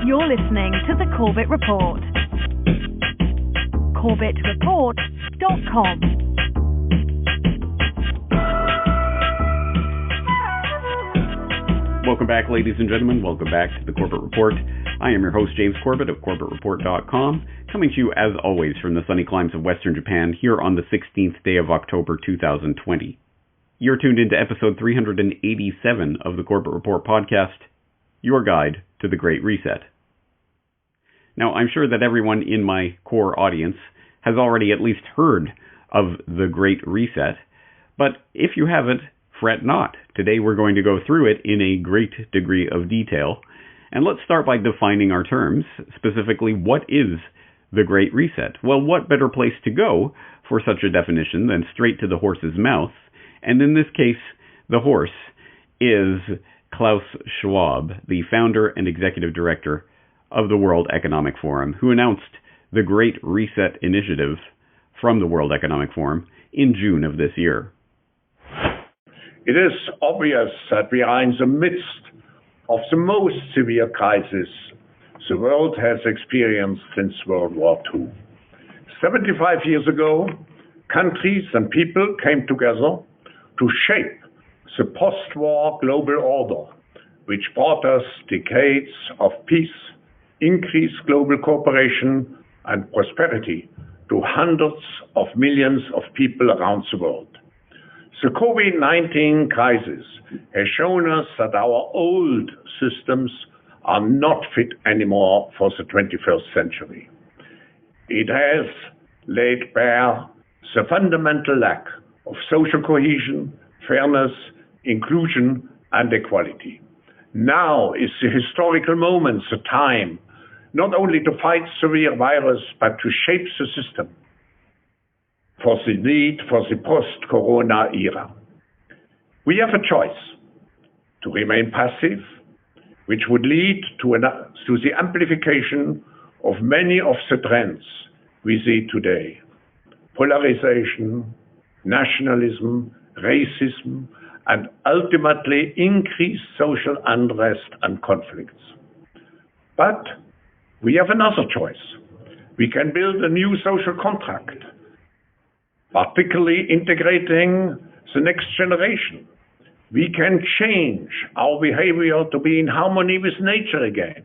You're listening to the Corbett Report. corbettreport.com. Welcome back, ladies and gentlemen. Welcome back to the Corbett Report. I am your host, James Corbett of corbettreport.com, coming to you, as always, from the sunny climes of Western Japan, here on the 16th day of October 2020. You're tuned into episode 387 of the Corbett Report podcast, your guide to the Great Reset. Now, I'm sure that everyone in my core audience has already at least heard of the Great Reset, but if you haven't, fret not. Today we're going to go through it in a great degree of detail. And let's start by defining our terms. Specifically, what is the Great Reset? Well, what better place to go for such a definition than straight to the horse's mouth? And in this case, the horse is Klaus Schwab, the founder and executive director of the World Economic Forum, who announced the Great Reset initiative from the World Economic Forum in June of this year. It is obvious that we are in the midst of the most severe crisis the world has experienced since World War II. 75 years ago, countries and people came together to shape the post-war global order, which brought us decades of peace, increased global cooperation, and prosperity to hundreds of millions of people around the world. The COVID-19 crisis has shown us that our old systems are not fit anymore for the 21st century. It has laid bare the fundamental lack of social cohesion, fairness, inclusion, and equality. Now is the historical moment, the time, not only to fight severe virus, but to shape the system for the need for the post-corona era. We have a choice to remain passive, which would lead to the amplification of many of the trends we see today: polarization, nationalism, racism, and ultimately increased social unrest and conflicts. But we have another choice. We can build a new social contract, particularly integrating the next generation. We can change our behavior to be in harmony with nature again.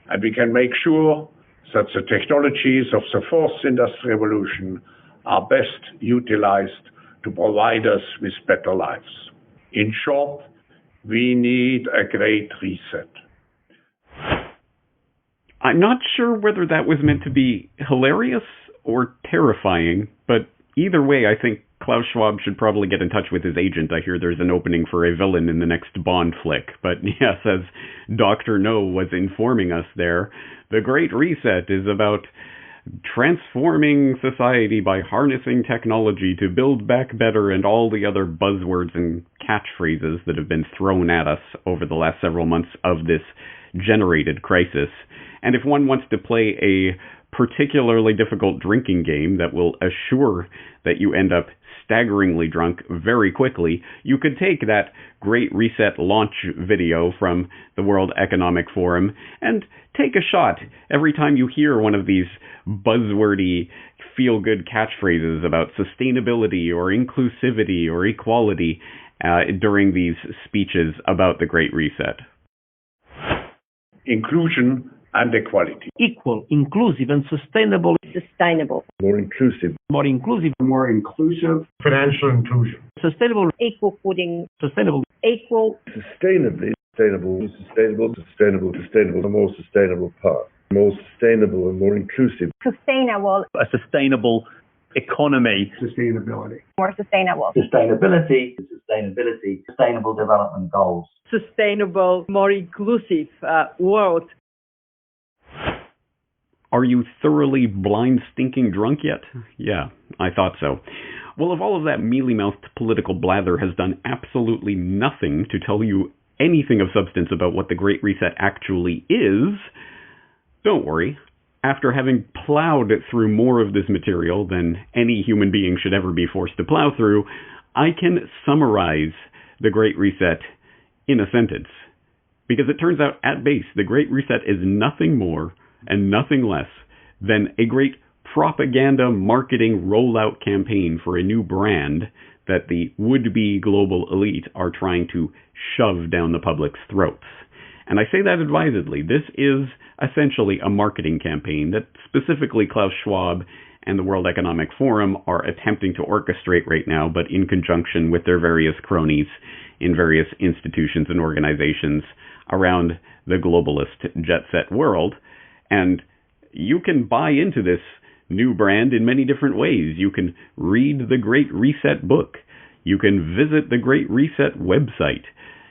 And we can make sure that the technologies of the fourth industrial revolution are best utilized to provide us with better lives. In short, we need a great reset. I'm not sure whether that was meant to be hilarious or terrifying, but either way, I think Klaus Schwab should probably get in touch with his agent. I hear there's an opening for a villain in the next Bond flick. But yes, as Dr. No was informing us there, the Great Reset is about transforming society by harnessing technology to build back better, and all the other buzzwords and catchphrases that have been thrown at us over the last several months of this generated crisis. And if one wants to play a particularly difficult drinking game that will assure that you end up staggeringly drunk very quickly, you could take that Great Reset launch video from the World Economic Forum and take a shot every time you hear one of these buzzwordy, feel-good catchphrases about sustainability or inclusivity or equality during these speeches about the Great Reset. Inclusion and equality. Equal, inclusive, and sustainable. Sustainable. More inclusive. More inclusive. More inclusive. Financial inclusion. Sustainable. Equal footing. Sustainable. Equal. Sustainably. Sustainable. Sustainable. Sustainable. Sustainable. A more sustainable path. More sustainable and more inclusive. Sustainable. A sustainable economy. Sustainability. More sustainable. Sustainability. Sustainability. Sustainable development goals. Sustainable, more inclusive world. Are you thoroughly blind, stinking drunk yet? Yeah, I thought so. Well, if all of that mealy-mouthed political blather has done absolutely nothing to tell you anything of substance about what the Great Reset actually is, don't worry. After having plowed through more of this material than any human being should ever be forced to plow through, I can summarize the Great Reset in a sentence. Because it turns out, at base, the Great Reset is nothing more and nothing less than a great propaganda marketing rollout campaign for a new brand that the would-be global elite are trying to shove down the public's throats. And I say that advisedly. This is essentially a marketing campaign that specifically Klaus Schwab and the World Economic Forum are attempting to orchestrate right now, but in conjunction with their various cronies in various institutions and organizations around the globalist jet-set world. And you can buy into this new brand in many different ways. You can read the Great Reset book. You can visit the Great Reset website.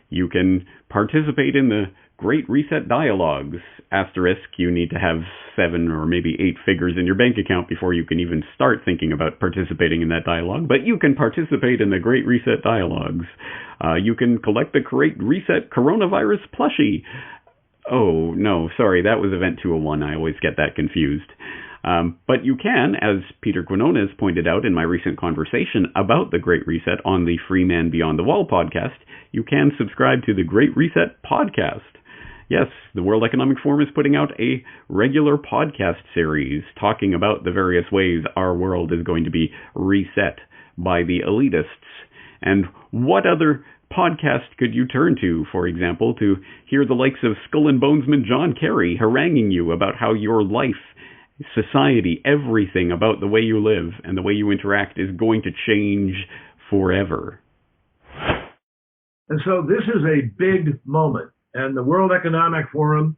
You can participate in the Great Reset dialogues. Asterisk, you need to have 7 or maybe 8 figures in your bank account before you can even start thinking about participating in that dialogue. But you can participate in the Great Reset dialogues. You can collect the Great Reset coronavirus plushie. Oh, no, sorry, that was Event 201. I always get that confused. But you can, as Peter Quinones pointed out in my recent conversation about the Great Reset on the Free Man Beyond the Wall podcast, you can subscribe to the Great Reset podcast. Yes, the World Economic Forum is putting out a regular podcast series talking about the various ways our world is going to be reset by the elitists. And what other podcast could you turn to, for example, to hear the likes of Skull and Bonesman John Kerry haranguing you about how your life, society, everything about the way you live and the way you interact is going to change forever? And so this is a big moment. And the World Economic Forum,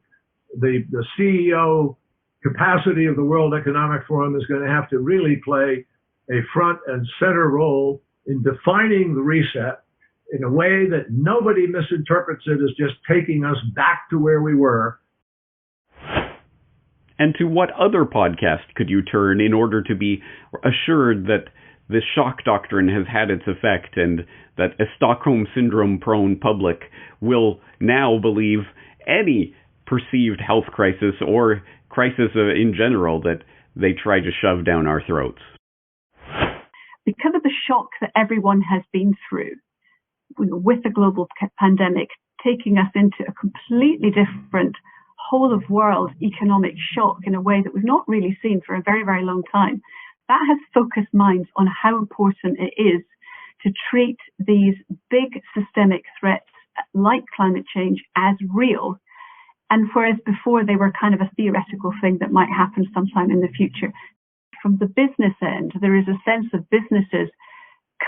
the CEO capacity of the World Economic Forum is going to have to really play a front and center role in defining the reset in a way that nobody misinterprets it as just taking us back to where we were. And to what other podcast could you turn in order to be assured that the shock doctrine has had its effect and that a Stockholm Syndrome-prone public will now believe any perceived health crisis or crisis in general that they try to shove down our throats? Because of the shock that everyone has been through with the global pandemic, taking us into a completely different whole of world economic shock in a way that we've not really seen for a very, very long time, that has focused minds on how important it is to treat these big systemic threats like climate change as real. And whereas before they were kind of a theoretical thing that might happen sometime in the future, from the business end, there is a sense of businesses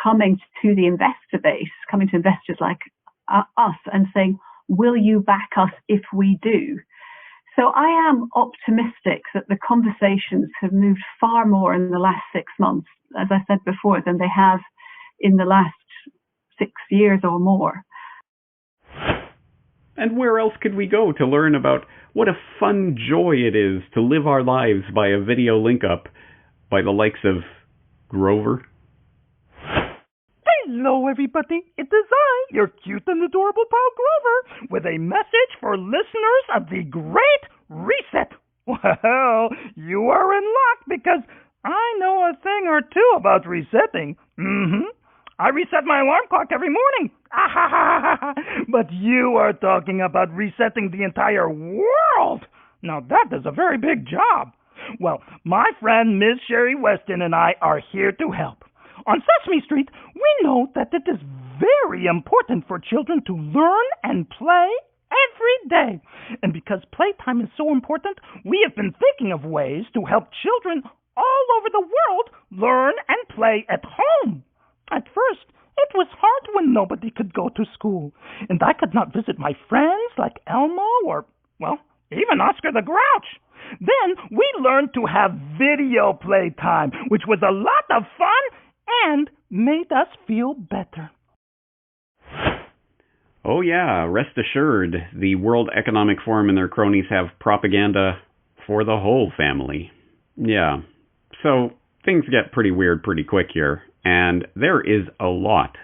coming to the investor base, coming to investors like us and saying, will you back us if we do? So I am optimistic that the conversations have moved far more in the last 6 months, as I said before, than they have in the last 6 years or more. And where else could we go to learn about what a fun joy it is to live our lives by a video link up by the likes of Grover? Hello, everybody. It is I, your cute and adorable pal Grover, with a message for listeners of the Great Reset. Well, you are in luck because I know a thing or two about resetting. I reset my alarm clock every morning. But you are talking about resetting the entire world. Now, that is a very big job. Well, my friend Ms. Sherry Weston and I are here to help. On Sesame Street, we know that it is very important for children to learn and play every day. And because playtime is so important, we have been thinking of ways to help children all over the world learn and play at home. At first, it was hard when nobody could go to school, and I could not visit my friends like Elmo or, well, even Oscar the Grouch. Then we learned to have video playtime, which was a lot of fun and made us feel better. Oh yeah, rest assured, the World Economic Forum and their cronies have propaganda for the whole family. Yeah, so things get pretty weird pretty quick here, and there is a lot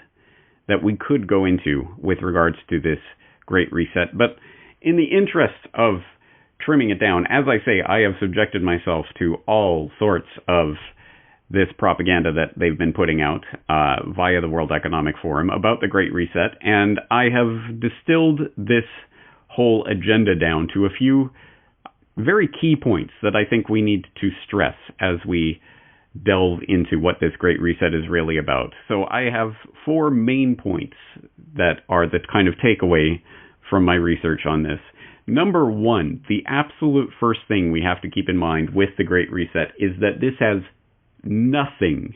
that we could go into with regards to this Great Reset, but in the interest of trimming it down, as I say, I have subjected myself to all sorts of this propaganda that they've been putting out via the World Economic Forum about the Great Reset, and I have distilled this whole agenda down to a few very key points that I think we need to stress as we delve into what this Great Reset is really about. So I have 4 main points that are the kind of takeaway from my research on this. Number 1, the absolute first thing we have to keep in mind with the Great Reset is that this has nothing,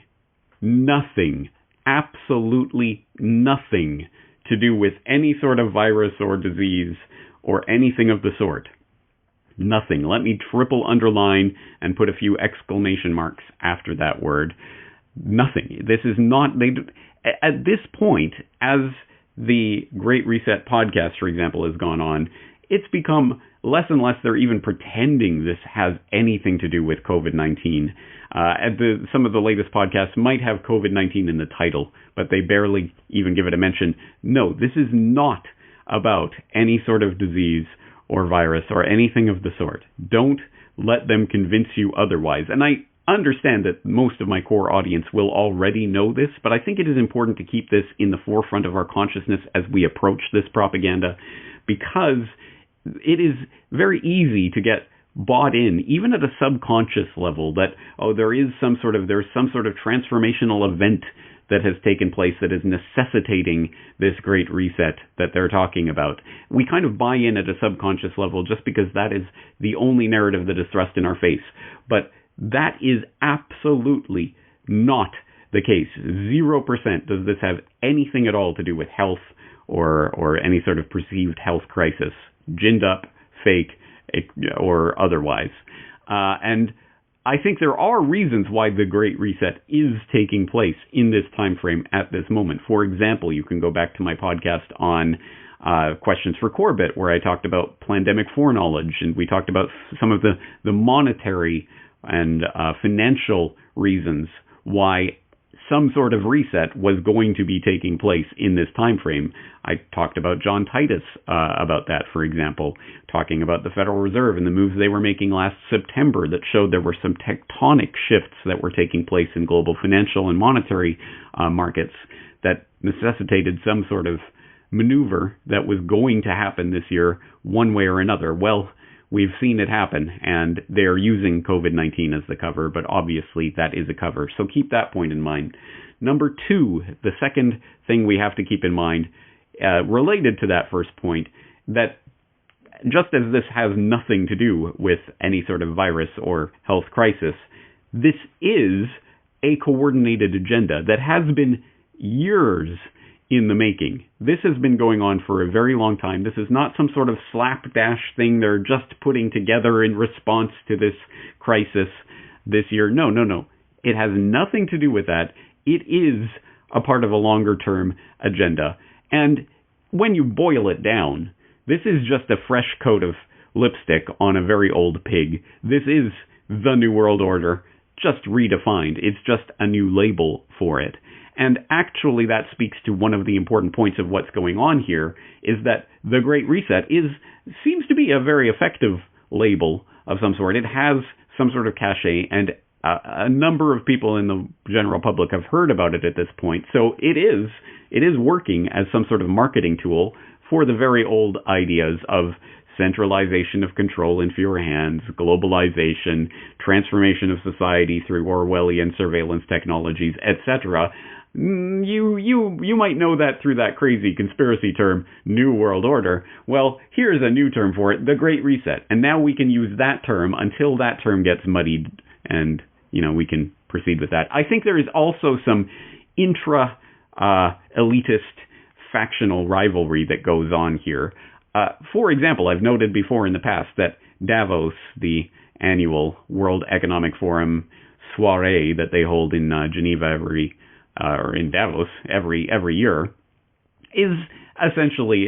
absolutely nothing to do with any sort of virus or disease or anything of the sort. Nothing. Let me triple underline and put a few exclamation marks after that word. Nothing. This is not... At this point, as the Great Reset podcast, for example, has gone on, it's become less and less they're even pretending this has anything to do with COVID-19. Some of the latest podcasts might have COVID-19 in the title, but they barely even give it a mention. No, this is not about any sort of disease or virus or anything of the sort. Don't let them convince you otherwise. And I understand that most of my core audience will already know this, but I think it is important to keep this in the forefront of our consciousness as we approach this propaganda, because it is very easy to get bought in, even at a subconscious level, that, there's some sort of transformational event that has taken place that is necessitating this Great Reset that they're talking about. We kind of buy in at a subconscious level just because that is the only narrative that is thrust in our face. But that is absolutely not the case. 0% does this have anything at all to do with health or any sort of perceived health crisis, ginned up, fake, or otherwise. And I think there are reasons why the Great Reset is taking place in this time frame at this moment. For example, you can go back to my podcast on Questions for Corbett, where I talked about pandemic foreknowledge, and we talked about some of the monetary and financial reasons why some sort of reset was going to be taking place in this time frame. I talked about John Titus about that, for example, talking about the Federal Reserve and the moves they were making last September that showed there were some tectonic shifts that were taking place in global financial and monetary markets that necessitated some sort of maneuver that was going to happen this year one way or another. Well, we've seen it happen, and they're using COVID-19 as the cover, but obviously that is a cover. So keep that point in mind. Number 2, the second thing we have to keep in mind, related to that first point, that just as this has nothing to do with any sort of virus or health crisis, this is a coordinated agenda that has been years in the making. This has been going on for a very long time. This is not some sort of slapdash thing they're just putting together in response to this crisis this year. No. It has nothing to do with that. It is a part of a longer-term agenda. And when you boil it down, this is just a fresh coat of lipstick on a very old pig. This is the New World Order, just redefined. It's just a new label for it. And actually that speaks to one of the important points of what's going on here, is that the Great Reset seems to be a very effective label of some sort. It has some sort of cachet, and a number of people in the general public have heard about it at this point. So it is working as some sort of marketing tool for the very old ideas of centralization of control in fewer hands, globalization, transformation of society through Orwellian surveillance technologies, etc. You might know that through that crazy conspiracy term, New World Order. Well, here's a new term for it, the Great Reset. And now we can use that term until that term gets muddied, and, we can proceed with that. I think there is also some intra-elitist factional rivalry that goes on here. For example, I've noted before in the past that Davos, the annual World Economic Forum soiree that they hold in Geneva or in Davos every year, is essentially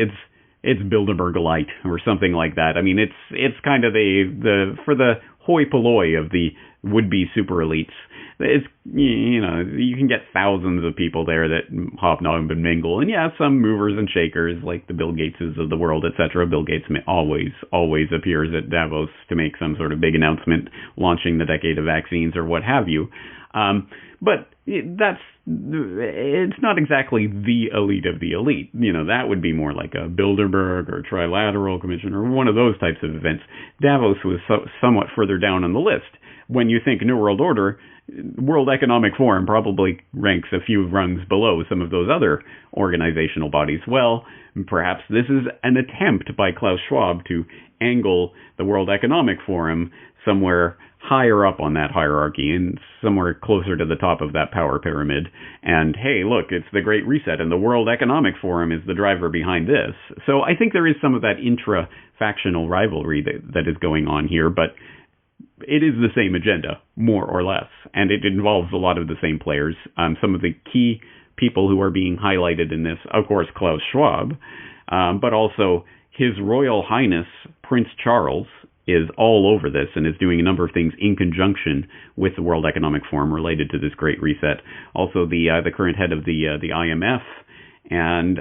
it's Bilderberg-lite or something like that. I mean, it's kind of the for the hoi polloi of the would-be super elites. It's, you can get thousands of people there that hobnob and mingle, and some movers and shakers like the Bill Gateses of the world, etc. Bill Gates always appears at Davos to make some sort of big announcement launching the decade of vaccines or what have you. But it's not exactly the elite of the elite. That would be more like a Bilderberg or Trilateral Commission or one of those types of events. Davos was somewhat further down on the list. When you think New World Order, World Economic Forum probably ranks a few rungs below some of those other organizational bodies. Well, perhaps this is an attempt by Klaus Schwab to angle the World Economic Forum somewhere higher up on that hierarchy and somewhere closer to the top of that power pyramid. And hey, look, it's the Great Reset, and the World Economic Forum is the driver behind this. So I think there is some of that intra-factional rivalry that is going on here, but it is the same agenda, more or less, and it involves a lot of the same players. Some of the key people who are being highlighted in this, of course, Klaus Schwab, but also His Royal Highness Prince Charles is all over this and is doing a number of things in conjunction with the World Economic Forum related to this Great Reset. Also, the current head of the IMF and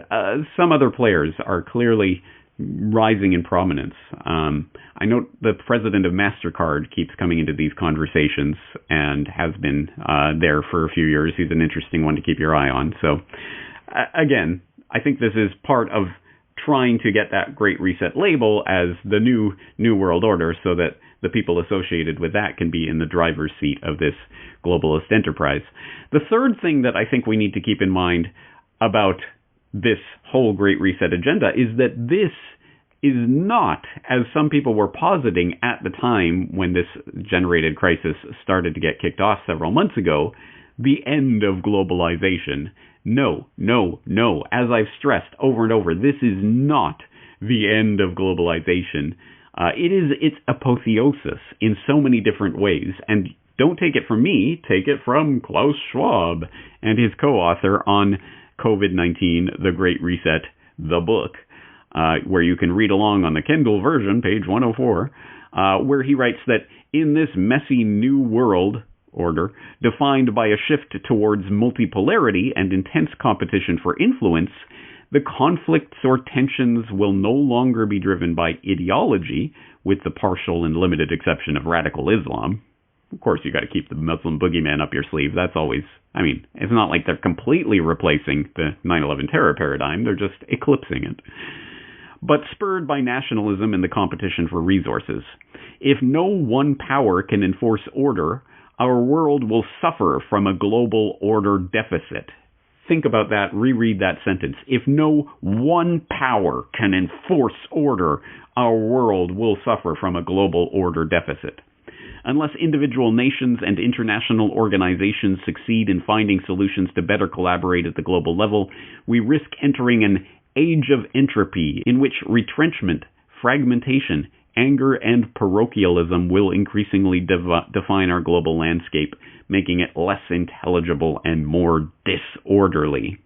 some other players are clearly rising in prominence. I note the president of MasterCard keeps coming into these conversations and has been there for a few years. He's an interesting one to keep your eye on. So, again, I think this is part of trying to get that Great Reset label as the new world order so that the people associated with that can be in the driver's seat of this globalist enterprise. The third thing that I think we need to keep in mind about this whole Great Reset agenda is that this is not, as some people were positing at the time when this generated crisis started to get kicked off several months ago, the end of globalization. No. As I've stressed over and over, this is not the end of globalization. It's apotheosis in so many different ways. And don't take it from me, take it from Klaus Schwab and his co-author on COVID-19, The Great Reset, the book, where you can read along on the Kindle version, page 104, where he writes that in this messy new world order, defined by a shift towards multipolarity and intense competition for influence, the conflicts or tensions will no longer be driven by ideology, with the partial and limited exception of radical Islam. Of course, you got to keep the Muslim boogeyman up your sleeve. That's always, it's not like they're completely replacing the 9/11 terror paradigm. They're just eclipsing it. But spurred by nationalism and the competition for resources. If no one power can enforce order, our world will suffer from a global order deficit. Think about that, reread that sentence. If no one power can enforce order, our world will suffer from a global order deficit. Unless individual nations and international organizations succeed in finding solutions to better collaborate at the global level, we risk entering an age of entropy in which retrenchment, fragmentation, anger, and parochialism will increasingly define our global landscape, making it less intelligible and more disorderly.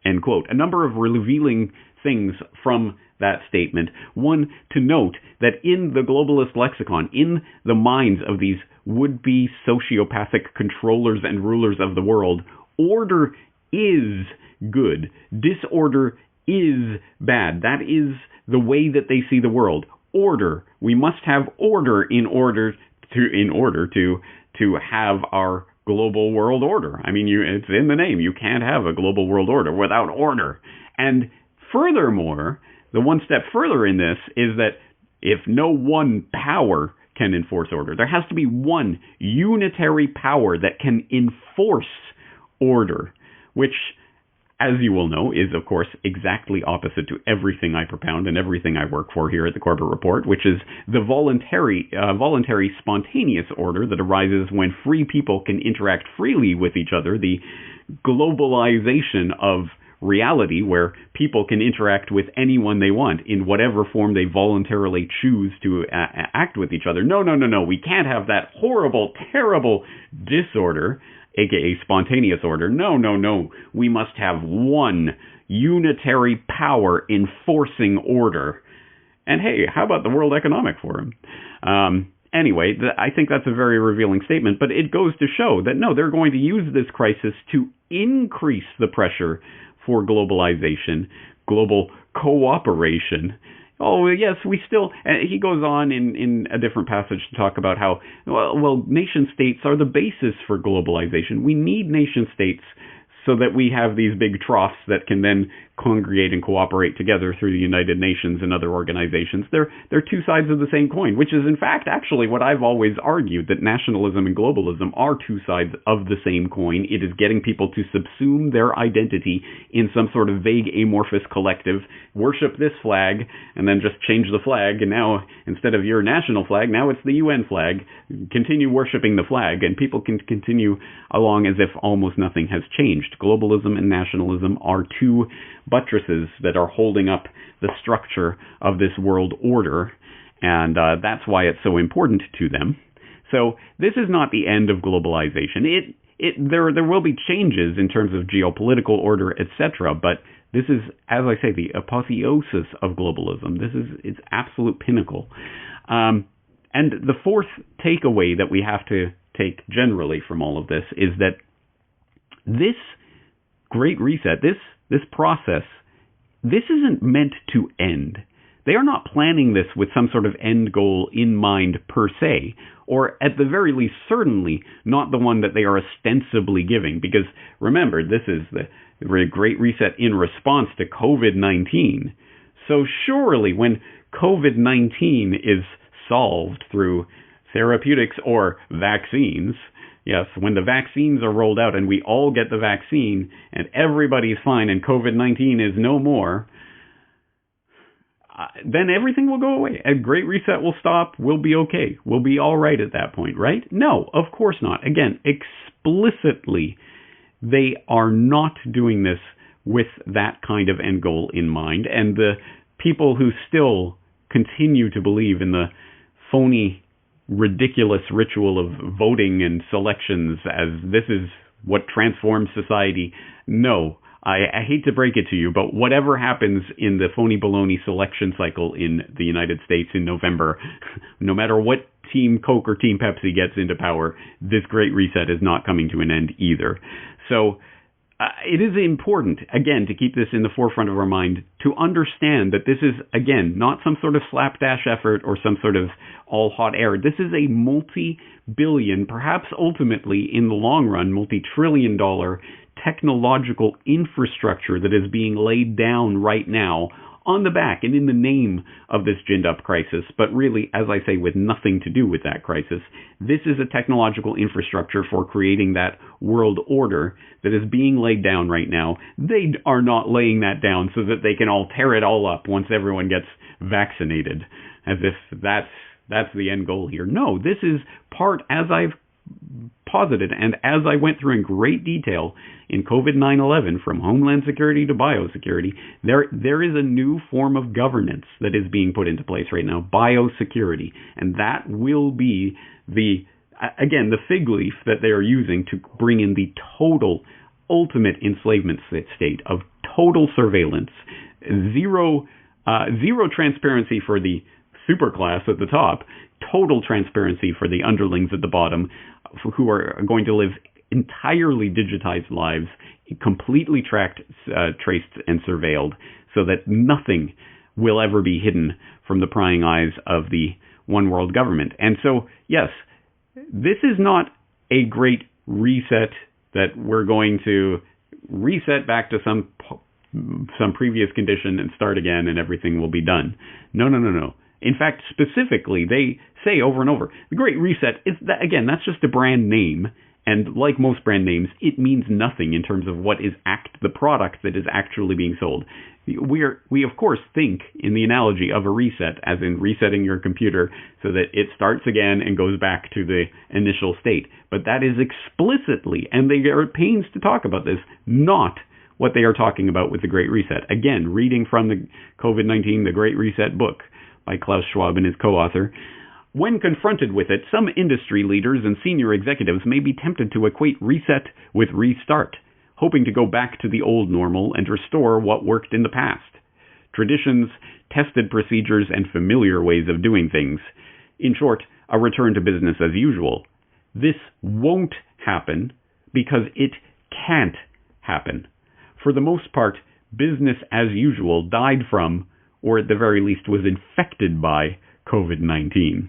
End quote. A number of revealing things from that statement. One, to note that in the globalist lexicon, in the minds of these would-be sociopathic controllers and rulers of the world, order is good. Disorder is bad. That is the way that they see the world. Order. We must have order in order to have our global world order. It's in the name. You can't have a global world order without order. And furthermore, the one step further in this is that if no one power can enforce order, there has to be one unitary power that can enforce order, which, as you will know, is, of course, exactly opposite to everything I propound and everything I work for here at the Corbett Report, which is the voluntary, spontaneous order that arises when free people can interact freely with each other, the globalization of reality where people can interact with anyone they want in whatever form they voluntarily choose to act with each other. No. We can't have that horrible, terrible disorder, aka spontaneous order. No. We must have one unitary power enforcing order. And hey, how about the World Economic Forum? Anyway, I think that's a very revealing statement, but it goes to show that no, they're going to use this crisis to increase the pressure for globalization, global cooperation, Oh, yes, we still... he goes on in a different passage to talk about how, well, nation states are the basis for globalization. We need nation states so that we have these big troughs that can then congregate and cooperate together through the United Nations and other organizations. They're two sides of the same coin, which is in fact actually what I've always argued, that nationalism and globalism are two sides of the same coin. It is getting people to subsume their identity in some sort of vague amorphous collective, worship this flag, and then just change the flag, and now instead of your national flag, now it's the UN flag. Continue worshiping the flag, and people can continue along as if almost nothing has changed. Globalism and nationalism are two buttresses that are holding up the structure of this world order, and that's why it's so important to them. So this is not the end of globalization. There will be changes in terms of geopolitical order, etc., but this is, as I say, the apotheosis of globalism. This is its absolute pinnacle. And the fourth takeaway that we have to take generally from all of this is that this Great Reset, this process, this isn't meant to end. They are not planning this with some sort of end goal in mind per se, or at the very least, certainly not the one that they are ostensibly giving. Because remember, this is the Great Reset in response to COVID-19. So surely when COVID-19 is solved through therapeutics or vaccines, yes, when the vaccines are rolled out and we all get the vaccine and everybody's fine and COVID-19 is no more, then everything will go away. A Great Reset will stop. We'll be okay. We'll be all right at that point, right? No, of course not. Again, explicitly, they are not doing this with that kind of end goal in mind. And the people who still continue to believe in the phony, ridiculous ritual of voting and selections as this is what transforms society. No, I hate to break it to you, but whatever happens in the phony baloney selection cycle in the United States in November, no matter what Team Coke or Team Pepsi gets into power, this Great Reset is not coming to an end either. So it is important, again, to keep this in the forefront of our mind, to understand that this is, again, not some sort of slapdash effort or some sort of all hot air. This is a multi-billion, perhaps ultimately, in the long run, multi-trillion-dollar technological infrastructure that is being laid down right now on the back and in the name of this ginned-up crisis, but really, as I say, with nothing to do with that crisis. This is a technological infrastructure for creating that world order that is being laid down right now. They are not laying that down so that they can all tear it all up once everyone gets vaccinated, as if that's the end goal here. No, this is part, as I've posited, and as I went through in great detail in COVID-9/11, from Homeland Security to biosecurity, there is a new form of governance that is being put into place right now, biosecurity, and that will be the fig leaf that they are using to bring in the total, ultimate enslavement state of total surveillance, zero transparency for the superclass at the top, total transparency for the underlings at the bottom, who are going to live entirely digitized lives, completely tracked, traced, and surveilled, so that nothing will ever be hidden from the prying eyes of the one world government. And so, yes, this is not a great reset that we're going to reset back to some previous condition and start again and everything will be done. No. In fact, specifically, they say over and over, the Great Reset is that, again, that's just a brand name. And like most brand names, it means nothing in terms of what is the product that is actually being sold. We of course think in the analogy of a reset, as in resetting your computer so that it starts again and goes back to the initial state. But that is explicitly, and they are at pains to talk about this, not what they are talking about with the Great Reset. Again, reading from the COVID-19, The Great Reset book by Klaus Schwab and his co-author. When confronted with it, some industry leaders and senior executives may be tempted to equate reset with restart, hoping to go back to the old normal and restore what worked in the past. Traditions, tested procedures, and familiar ways of doing things. In short, a return to business as usual. This won't happen because it can't happen. For the most part, business as usual died from or at the very least was infected by COVID-19.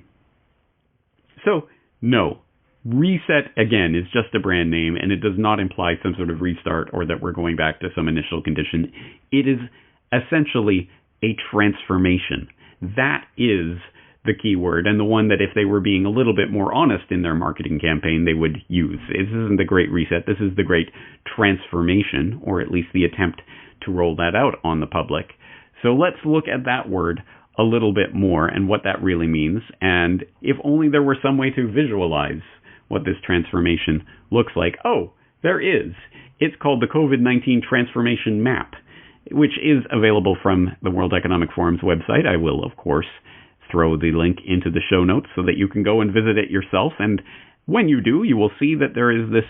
So, no. Reset, again, is just a brand name, and it does not imply some sort of restart or that we're going back to some initial condition. It is essentially a transformation. That is the key word, and the one that if they were being a little bit more honest in their marketing campaign, they would use. This isn't the Great Reset. This is the Great Transformation, or at least the attempt to roll that out on the public. So let's look at that word a little bit more and what that really means, and if only there were some way to visualize what this transformation looks like. Oh, there is. It's called the COVID-19 Transformation Map, which is available from the World Economic Forum's website. I will, of course, throw the link into the show notes so that you can go and visit it yourself. And when you do, you will see that there is this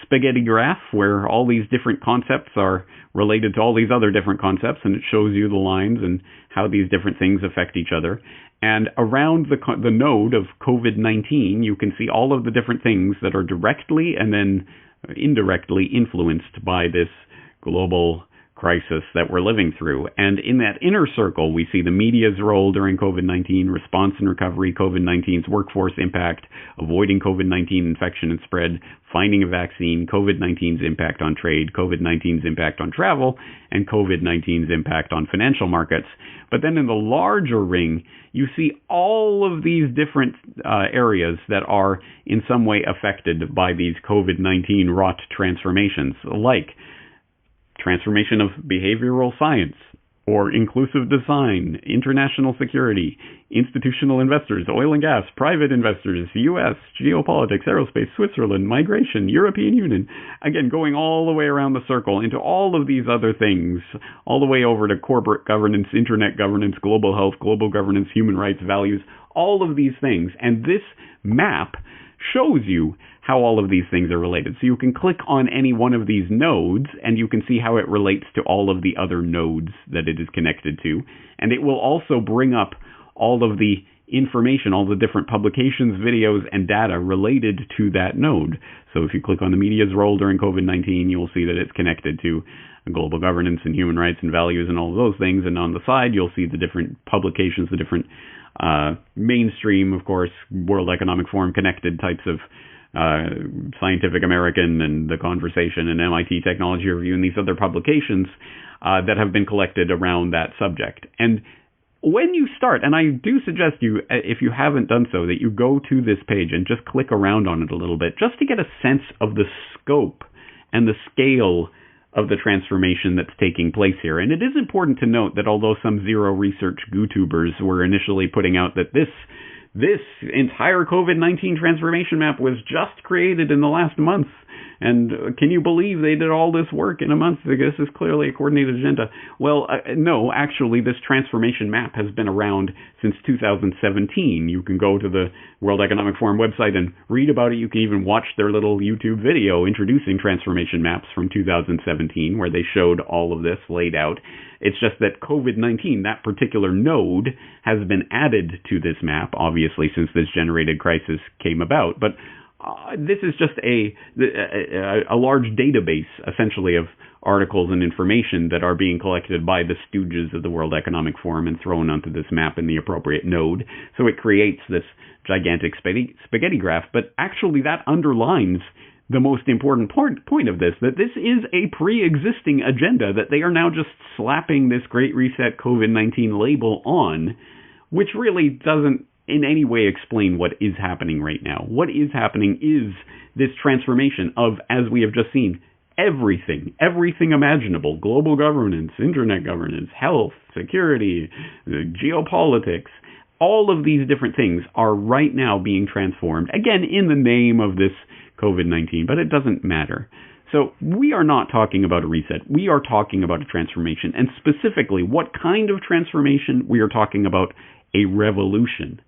spaghetti graph where all these different concepts are related to all these other different concepts, and it shows you the lines and how these different things affect each other. And around the node of COVID-19, you can see all of the different things that are directly and then indirectly influenced by this global crisis that we're living through. And in that inner circle, we see the media's role during COVID-19, response and recovery, COVID-19's workforce impact, avoiding COVID-19 infection and spread, finding a vaccine, COVID-19's impact on trade, COVID-19's impact on travel, and COVID-19's impact on financial markets. But then in the larger ring, you see all of these different areas that are in some way affected by these COVID-19 wrought transformations, like transformation of behavioral science, or inclusive design, international security, institutional investors, oil and gas, private investors, U.S., geopolitics, aerospace, Switzerland, migration, European Union. Again, going all the way around the circle into all of these other things, all the way over to corporate governance, internet governance, global health, global governance, human rights, values, all of these things. And this map shows you how all of these things are related. So you can click on any one of these nodes and you can see how it relates to all of the other nodes that it is connected to. And it will also bring up all of the information, all the different publications, videos, and data related to that node. So if you click on the media's role during COVID-19, you will see that it's connected to global governance and human rights and values and all of those things. And on the side, you'll see the different publications, the different mainstream, of course, World Economic Forum connected types of Scientific American and The Conversation and MIT Technology Review and these other publications that have been collected around that subject. And when you start, and I do suggest you, if you haven't done so, that you go to this page and just click around on it a little bit, just to get a sense of the scope and the scale of the transformation that's taking place here. And it is important to note that although some zero research YouTubers were initially putting out that this entire COVID-19 transformation map was just created in the last month, and can you believe they did all this work in a month? This is clearly a coordinated agenda. Well, no, actually, this transformation map has been around since 2017. You can go to the World Economic Forum website and read about it. You can even watch their little YouTube video introducing transformation maps from 2017, where they showed all of this laid out. It's just that COVID-19, that particular node, has been added to this map, obviously, since this generated crisis came about. But this is just a large database, essentially, of articles and information that are being collected by the stooges of the World Economic Forum and thrown onto this map in the appropriate node. So it creates this gigantic spaghetti graph. But actually, that underlines the most important point of this, that this is a pre-existing agenda that they are now just slapping this Great Reset COVID-19 label on, which really doesn't in any way explain what is happening right now. What is happening is this transformation of, as we have just seen, everything imaginable: global governance, internet governance, health, security, geopolitics. All of these different things are right now being transformed, again, in the name of this COVID-19, but it doesn't matter. So we are not talking about a reset. We are talking about a transformation. And specifically, what kind of transformation? We are talking about a revolution.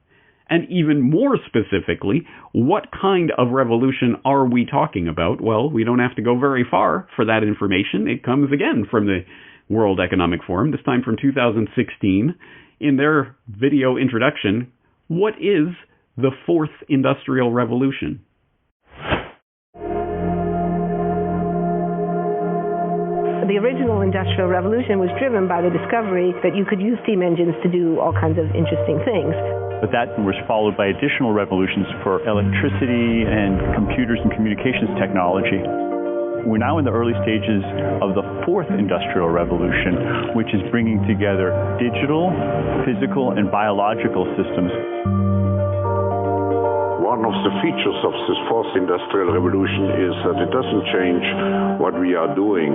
And even more specifically, what kind of revolution are we talking about? Well, we don't have to go very far for that information. It comes again from the World Economic Forum, this time from 2016. In their video introduction, what is the Fourth Industrial Revolution? The The original Industrial Revolution was driven by the discovery that you could use steam engines to do all kinds of interesting things. But that was followed by additional revolutions for electricity and computers and communications technology. We're now in the early stages of the fourth industrial revolution, which is bringing together digital, physical, and biological systems. One of the features of this fourth industrial revolution is that it doesn't change what we are doing,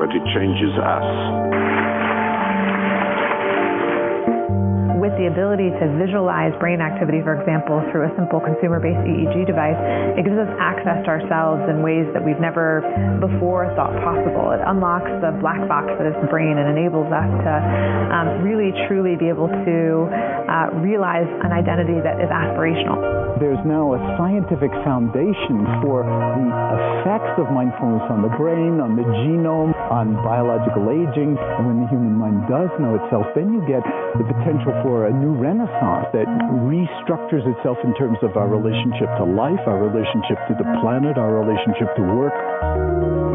but it changes us. With the ability to visualize brain activity, for example, through a simple consumer-based EEG device, it gives us access to ourselves in ways that we've never before thought possible. It unlocks the black box that is the brain and enables us to really, truly be able to realize an identity that is aspirational. There's now a scientific foundation for the effects of mindfulness on the brain, on the genome, on biological aging. And when the human mind does know itself, then you get the potential for a new renaissance that restructures itself in terms of our relationship to life, our relationship to the planet, our relationship to work.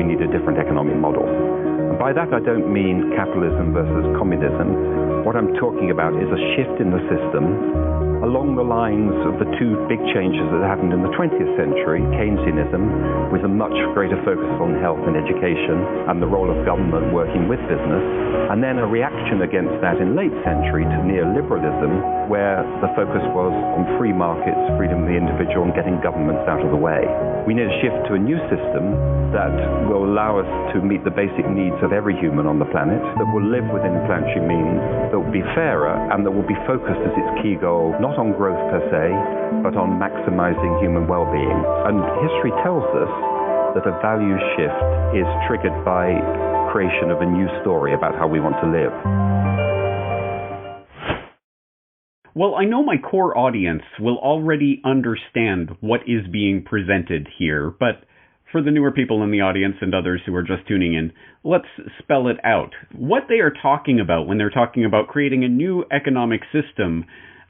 We need a different economic model. And by that I don't mean capitalism versus communism. What I'm talking about is a shift in the system along the lines of the two big changes that happened in the 20th century, Keynesianism, with a much greater focus on health and education and the role of government working with business, and then a reaction against that in late century to neoliberalism, where the focus was on free markets, freedom of the individual, and getting governments out of the way. We need a shift to a new system that will allow us to meet the basic needs of every human on the planet, that will live within planetary means, that will be fairer, and that will be focused as its key goal, not on growth per se, but on maximizing human well-being. And history tells us that a value shift is triggered by creation of a new story about how we want to live. Well, I know my core audience will already understand what is being presented here, but for the newer people in the audience and others who are just tuning in, let's spell it out. What they are talking about when they're talking about creating a new economic system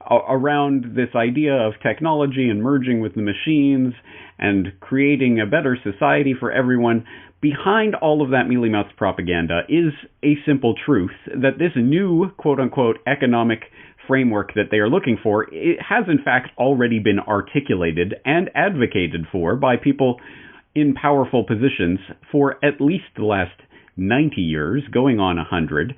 around this idea of technology and merging with the machines and creating a better society for everyone, behind all of that mealy-mouthed propaganda is a simple truth that this new quote-unquote economic framework that they are looking for, it has in fact already been articulated and advocated for by people in powerful positions for at least the last 90 years, going on 100.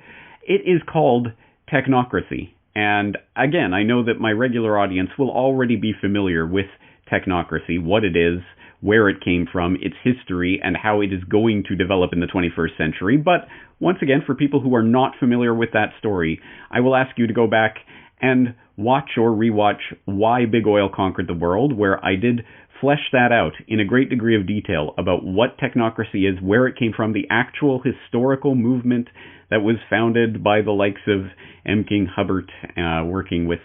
It is called technocracy. And again, I know that my regular audience will already be familiar with technocracy, what it is, where it came from, its history, and how it is going to develop in the 21st century. But once again, for people who are not familiar with that story, I will ask you to go back and watch or rewatch Why Big Oil Conquered the World, where I did flesh that out in a great degree of detail about what technocracy is, where it came from, the actual historical movement that was founded by the likes of M. King Hubbert, working with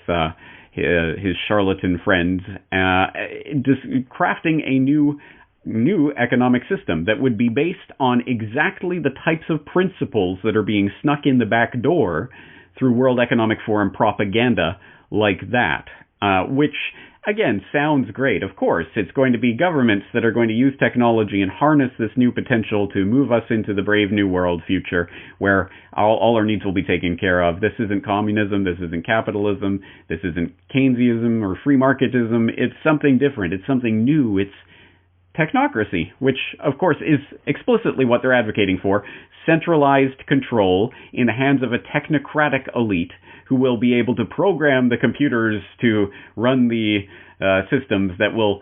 his charlatan friends, just crafting a new economic system that would be based on exactly the types of principles that are being snuck in the back door through World Economic Forum propaganda like that, which, again, sounds great. Of course, it's going to be governments that are going to use technology and harness this new potential to move us into the brave new world future where all our needs will be taken care of. This isn't communism. This isn't capitalism. This isn't Keynesianism or free marketism. It's something different. It's something new. It's technocracy, which, of course, is explicitly what they're advocating for. Centralized control in the hands of a technocratic elite who will be able to program the computers to run the systems that will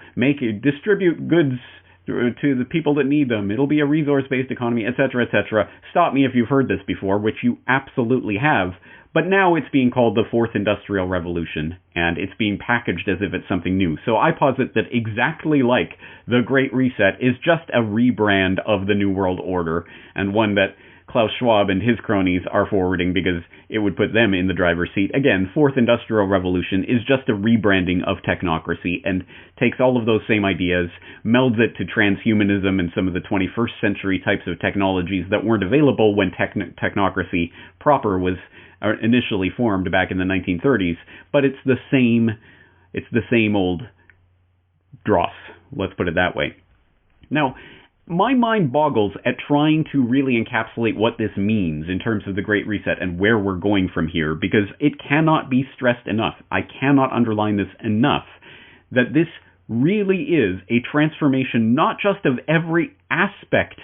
distribute goods to the people that need them. It'll be a resource-based economy, etc., etc. Stop me if you've heard this before, which you absolutely have. But now it's being called the Fourth Industrial Revolution, and it's being packaged as if it's something new. So I posit that exactly like the Great Reset is just a rebrand of the New World Order, and one that Klaus Schwab and his cronies are forwarding because it would put them in the driver's seat. Again, Fourth Industrial Revolution is just a rebranding of technocracy and takes all of those same ideas, melds it to transhumanism and some of the 21st century types of technologies that weren't available when technocracy proper was initially formed back in the 1930s. But it's the same old dross. Let's put it that way. Now, my mind boggles at trying to really encapsulate what this means in terms of the Great Reset and where we're going from here, because it cannot be stressed enough. I cannot underline this enough, that this really is a transformation not just of every aspect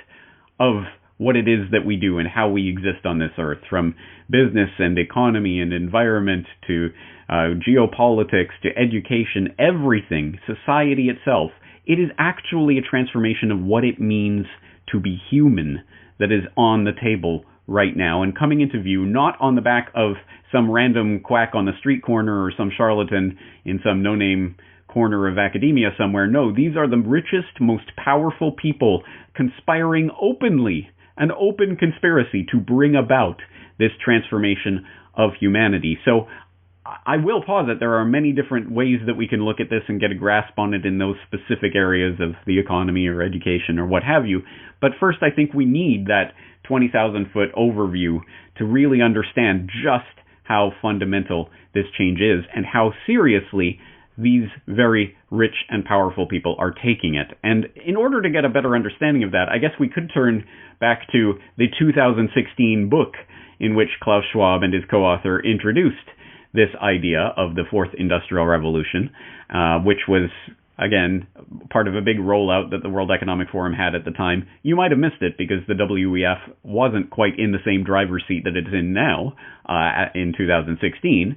of what it is that we do and how we exist on this earth, from business and economy and environment to geopolitics to education, everything, society itself. It is actually a transformation of what it means to be human that is on the table right now and coming into view, not on the back of some random quack on the street corner or some charlatan in some no-name corner of academia somewhere. No, these are the richest, most powerful people conspiring openly, an open conspiracy to bring about this transformation of humanity. So I will posit there are many different ways that we can look at this and get a grasp on it in those specific areas of the economy or education or what have you. But first, I think we need that 20,000-foot overview to really understand just how fundamental this change is and how seriously these very rich and powerful people are taking it. And in order to get a better understanding of that, I guess we could turn back to the 2016 book in which Klaus Schwab and his co-author introduced this idea of the fourth industrial revolution, which was, again, part of a big rollout that the World Economic Forum had at the time. You might have missed it because the WEF wasn't quite in the same driver's seat that it's in now in 2016.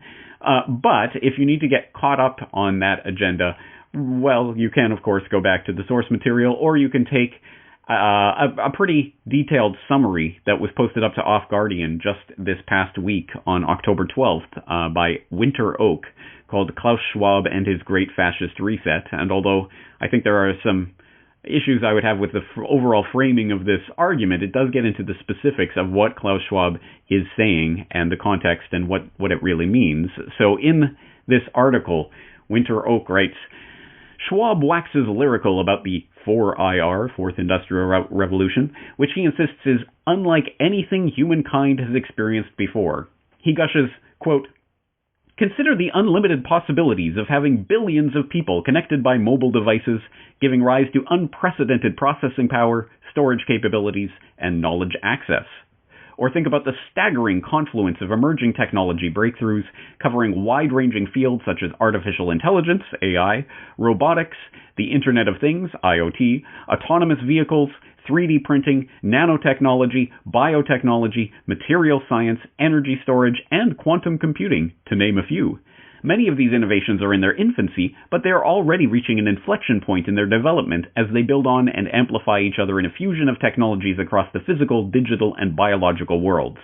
But if you need to get caught up on that agenda, well, you can, of course, go back to the source material, or you can take a pretty detailed summary that was posted up to Off Guardian just this past week on October 12th by Winter Oak, called Klaus Schwab and His Great Fascist Reset. And although I think there are some issues I would have with the overall framing of this argument, it does get into the specifics of what Klaus Schwab is saying and the context and what it really means. So in this article, Winter Oak writes, Schwab waxes lyrical about the 4IR, Fourth Industrial Revolution, which he insists is unlike anything humankind has experienced before. He gushes, quote, consider the unlimited possibilities of having billions of people connected by mobile devices, giving rise to unprecedented processing power, storage capabilities, and knowledge access. Or think about the staggering confluence of emerging technology breakthroughs covering wide-ranging fields such as artificial intelligence, AI, robotics, the Internet of Things, IoT, autonomous vehicles, 3D printing, nanotechnology, biotechnology, material science, energy storage, and quantum computing, to name a few. Many of these innovations are in their infancy, but they are already reaching an inflection point in their development as they build on and amplify each other in a fusion of technologies across the physical, digital, and biological worlds.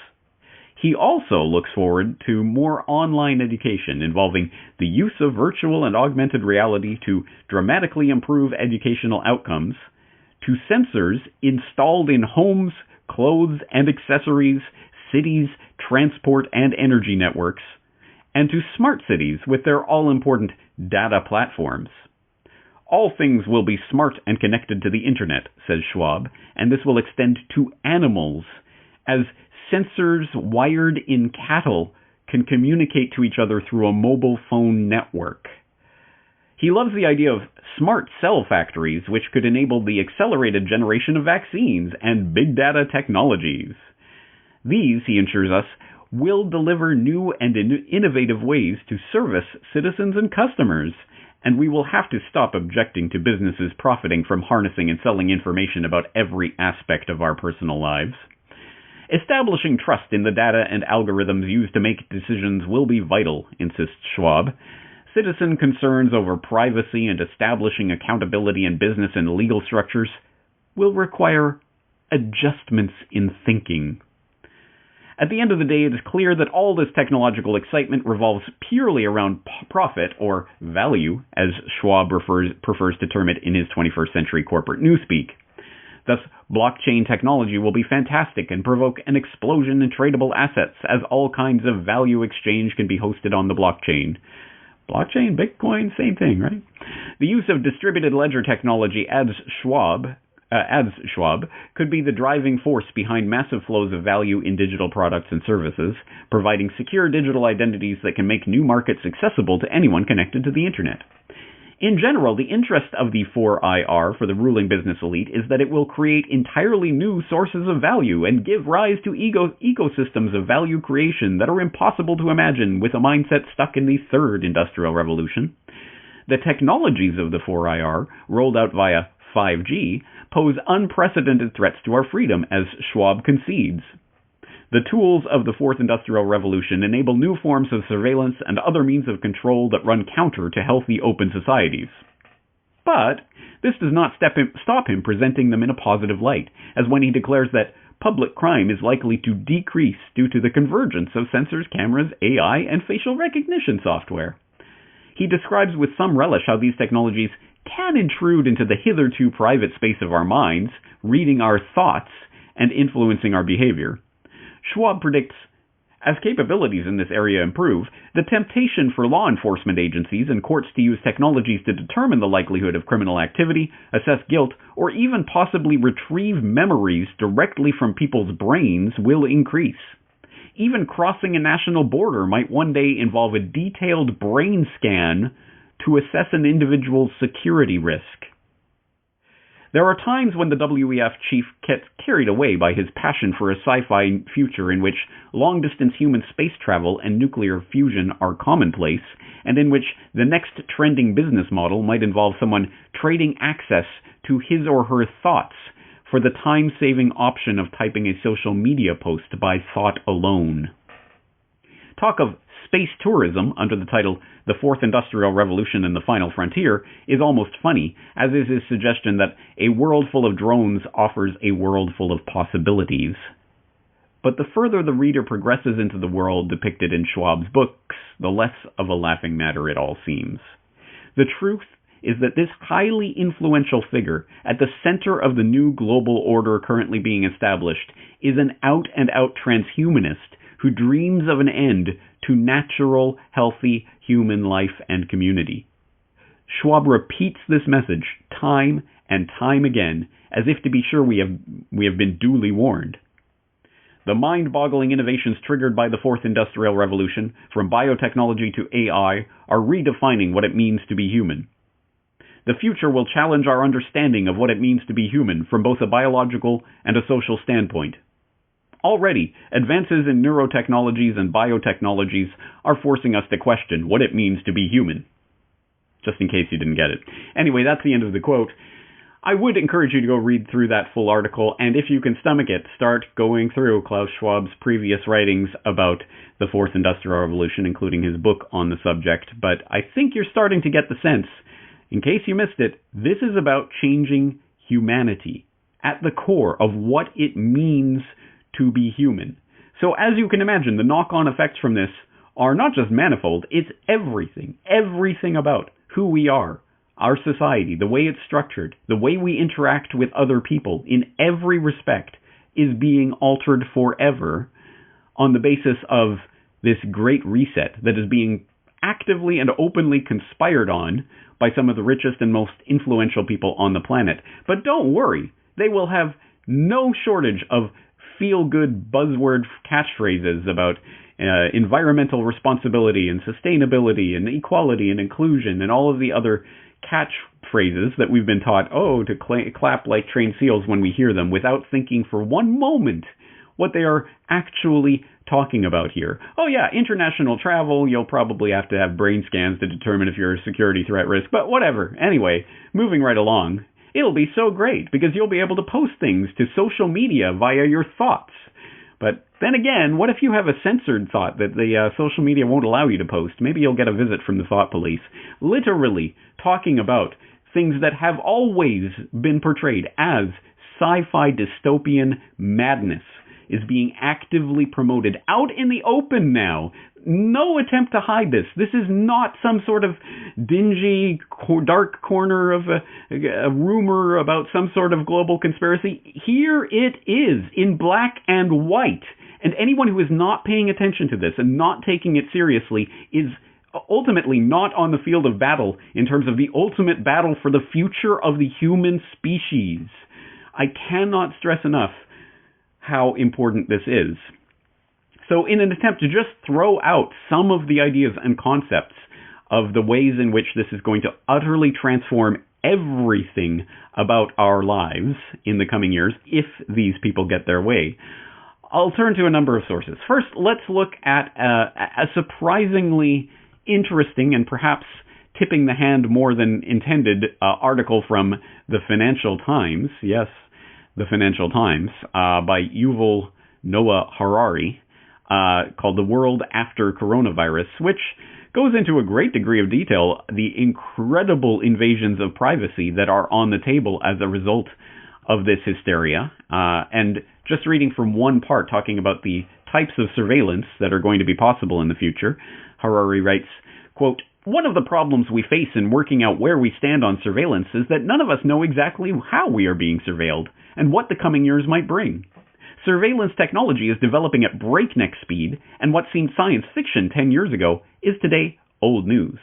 He also looks forward to more online education involving the use of virtual and augmented reality to dramatically improve educational outcomes, to sensors installed in homes, clothes and accessories, cities, transport and energy networks, and to smart cities with their all-important data platforms. All things will be smart and connected to the internet, says Schwab, and this will extend to animals, as sensors wired in cattle can communicate to each other through a mobile phone network. He loves the idea of smart cell factories, which could enable the accelerated generation of vaccines and big data technologies. These, he assures us, will deliver new and innovative ways to service citizens and customers, and we will have to stop objecting to businesses profiting from harnessing and selling information about every aspect of our personal lives. Establishing trust in the data and algorithms used to make decisions will be vital, insists Schwab. Citizen concerns over privacy and establishing accountability in business and legal structures will require adjustments in thinking. At the end of the day, it is clear that all this technological excitement revolves purely around profit, or value, as Schwab prefers to term it in his 21st century corporate newspeak. Thus, blockchain technology will be fantastic and provoke an explosion in tradable assets, as all kinds of value exchange can be hosted on the blockchain. Blockchain, Bitcoin, same thing, right? The use of distributed ledger technology, adds Schwab, could be the driving force behind massive flows of value in digital products and services, providing secure digital identities that can make new markets accessible to anyone connected to the internet. In general, the interest of the 4IR for the ruling business elite is that it will create entirely new sources of value and give rise to ecosystems of value creation that are impossible to imagine with a mindset stuck in the third industrial revolution. The technologies of the 4IR, rolled out via 5G, pose unprecedented threats to our freedom, as Schwab concedes. The tools of the fourth industrial revolution enable new forms of surveillance and other means of control that run counter to healthy open societies. But this does not stop him presenting them in a positive light, as when he declares that public crime is likely to decrease due to the convergence of sensors, cameras, AI, and facial recognition software. He describes with some relish how these technologies can intrude into the hitherto private space of our minds, reading our thoughts, and influencing our behavior. Schwab predicts, as capabilities in this area improve, the temptation for law enforcement agencies and courts to use technologies to determine the likelihood of criminal activity, assess guilt, or even possibly retrieve memories directly from people's brains will increase. Even crossing a national border might one day involve a detailed brain scan to assess an individual's security risk. There are times when the WEF chief gets carried away by his passion for a sci-fi future in which long-distance human space travel and nuclear fusion are commonplace, and in which the next trending business model might involve someone trading access to his or her thoughts for the time-saving option of typing a social media post by thought alone. Talk of space tourism under the title The Fourth Industrial Revolution and the Final Frontier is almost funny, as is his suggestion that a world full of drones offers a world full of possibilities. But the further the reader progresses into the world depicted in Schwab's books, the less of a laughing matter it all seems. The truth is that this highly influential figure at the center of the new global order currently being established is an out-and-out transhumanist who dreams of an end to natural, healthy human life and community. Schwab repeats this message time and time again, as if to be sure we have been duly warned. The mind-boggling innovations triggered by the Fourth Industrial Revolution, from biotechnology to AI, are redefining what it means to be human. The future will challenge our understanding of what it means to be human from both a biological and a social standpoint. Already, advances in neurotechnologies and biotechnologies are forcing us to question what it means to be human. Just in case you didn't get it. Anyway, that's the end of the quote. I would encourage you to go read through that full article, and if you can stomach it, start going through Klaus Schwab's previous writings about the Fourth Industrial Revolution, including his book on the subject. But I think you're starting to get the sense, in case you missed it, this is about changing humanity at the core of what it means to be human. So as you can imagine, the knock-on effects from this are not just manifold, it's everything about who we are, our society, the way it's structured, the way we interact with other people in every respect is being altered forever on the basis of this great reset that is being actively and openly conspired on by some of the richest and most influential people on the planet. But don't worry, they will have no shortage of feel-good buzzword catchphrases about environmental responsibility and sustainability and equality and inclusion and all of the other catchphrases that we've been taught, to clap like trained seals when we hear them without thinking for one moment what they are actually talking about here. Oh yeah, international travel, you'll probably have to have brain scans to determine if you're a security threat risk, but whatever. Anyway, moving right along. It'll be so great because you'll be able to post things to social media via your thoughts. But then again, what if you have a censored thought that the social media won't allow you to post? Maybe you'll get a visit from the thought police. Literally talking about things that have always been portrayed as sci-fi dystopian madness is being actively promoted out in the open now. No attempt to hide this. This is not some sort of dingy, dark corner of a rumor about some sort of global conspiracy. Here it is, in black and white. And anyone who is not paying attention to this and not taking it seriously is ultimately not on the field of battle in terms of the ultimate battle for the future of the human species. I cannot stress enough how important this is. So in an attempt to just throw out some of the ideas and concepts of the ways in which this is going to utterly transform everything about our lives in the coming years if these people get their way, I'll turn to a number of sources. First, let's look at a surprisingly interesting and perhaps tipping the hand more than intended article from the Financial Times. Yes, the Financial Times, by Yuval Noah Harari, called The World After Coronavirus, which goes into a great degree of detail the incredible invasions of privacy that are on the table as a result of this hysteria. And just reading from one part talking about the types of surveillance that are going to be possible in the future, Harari writes, quote, "One of the problems we face in working out where we stand on surveillance is that none of us know exactly how we are being surveilled and what the coming years might bring. Surveillance technology is developing at breakneck speed, and what seemed science fiction 10 years ago is today old news.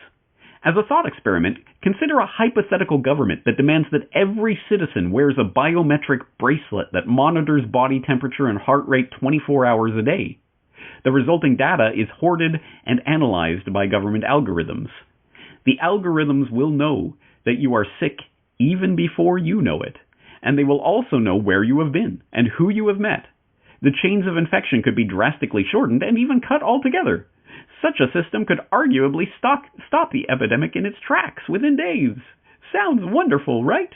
As a thought experiment, consider a hypothetical government that demands that every citizen wears a biometric bracelet that monitors body temperature and heart rate 24 hours a day. The resulting data is hoarded and analyzed by government algorithms. The algorithms will know that you are sick even before you know it, and they will also know where you have been and who you have met. The chains of infection could be drastically shortened and even cut altogether. Such a system could arguably stop the epidemic in its tracks within days. Sounds wonderful, right?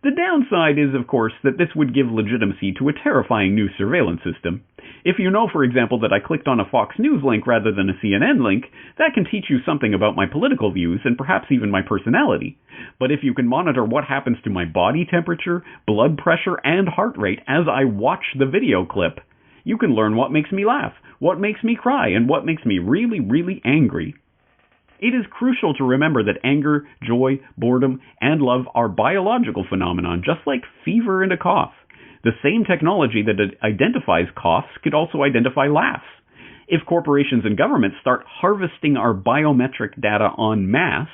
The downside is, of course, that this would give legitimacy to a terrifying new surveillance system. If you know, for example, that I clicked on a Fox News link rather than a CNN link, that can teach you something about my political views and perhaps even my personality. But if you can monitor what happens to my body temperature, blood pressure, and heart rate as I watch the video clip, you can learn what makes me laugh, what makes me cry, and what makes me really, really angry. It is crucial to remember that anger, joy, boredom, and love are biological phenomena, just like fever and a cough. The same technology that identifies coughs could also identify laughs. If corporations and governments start harvesting our biometric data en masse,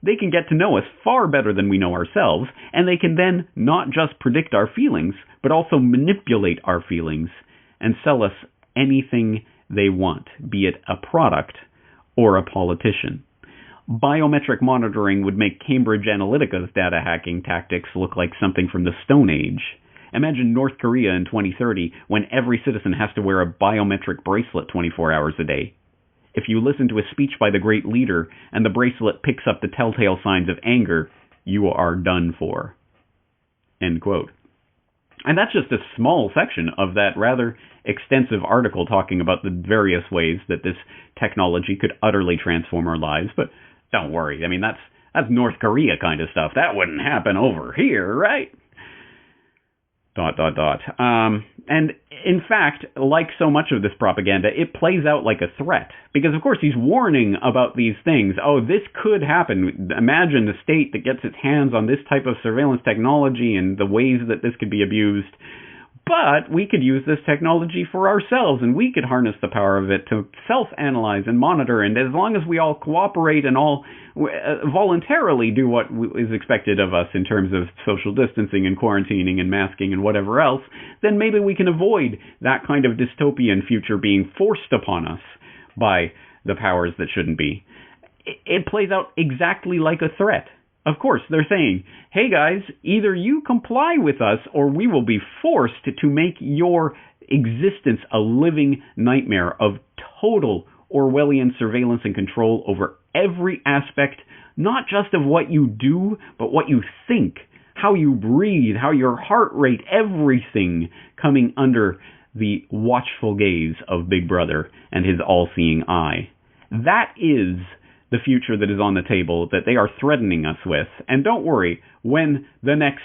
they can get to know us far better than we know ourselves, and they can then not just predict our feelings, but also manipulate our feelings and sell us anything they want, be it a product or a politician. Biometric monitoring would make Cambridge Analytica's data hacking tactics look like something from the Stone Age. Imagine North Korea in 2030 when every citizen has to wear a biometric bracelet 24 hours a day. If you listen to a speech by the great leader and the bracelet picks up the telltale signs of anger, you are done for." End quote. And that's just a small section of that rather extensive article talking about the various ways that this technology could utterly transform our lives. But don't worry, I mean, that's North Korea kind of stuff. That wouldn't happen over here, right? ... And in fact, like so much of this propaganda, it plays out like a threat. Because, of course, he's warning about these things. Oh, this could happen. Imagine the state that gets its hands on this type of surveillance technology and the ways that this could be abused. But we could use this technology for ourselves, and we could harness the power of it to self-analyze and monitor. And as long as we all cooperate and all voluntarily do what is expected of us in terms of social distancing and quarantining and masking and whatever else, then maybe we can avoid that kind of dystopian future being forced upon us by the powers that shouldn't be. It plays out exactly like a threat. Of course, they're saying, hey guys, either you comply with us or we will be forced to make your existence a living nightmare of total Orwellian surveillance and control over every aspect, not just of what you do, but what you think, how you breathe, how your heart rate, everything coming under the watchful gaze of Big Brother and his all-seeing eye. That is the future that is on the table that they are threatening us with. And don't worry, when the next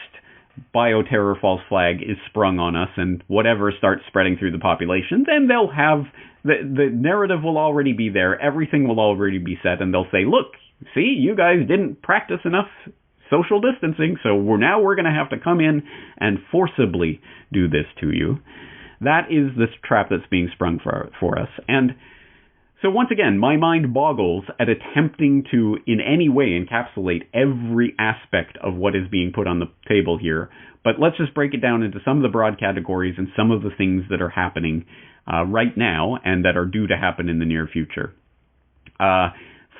bioterror false flag is sprung on us and whatever starts spreading through the population, then they'll have, the narrative will already be there, everything will already be set, and they'll say, look, see, you guys didn't practice enough social distancing, so we're going to have to come in and forcibly do this to you. That is this trap that's being sprung for us. And so once again, my mind boggles at attempting to in any way encapsulate every aspect of what is being put on the table here. But let's just break it down into some of the broad categories and some of the things that are happening right now and that are due to happen in the near future.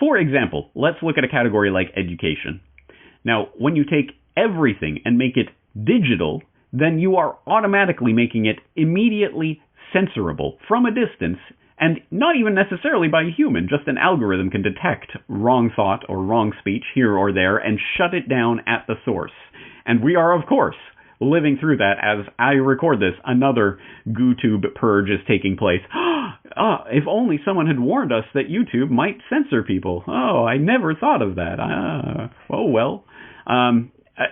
For example, let's look at a category like education. Now, when you take everything and make it digital, then you are automatically making it immediately censorable from a distance, and not even necessarily by a human. Just an algorithm can detect wrong thought or wrong speech here or there and shut it down at the source. And we are, of course, living through that as I record this. Another YouTube purge is taking place. If only someone had warned us that YouTube might censor people. Oh, I never thought of that. Oh, well.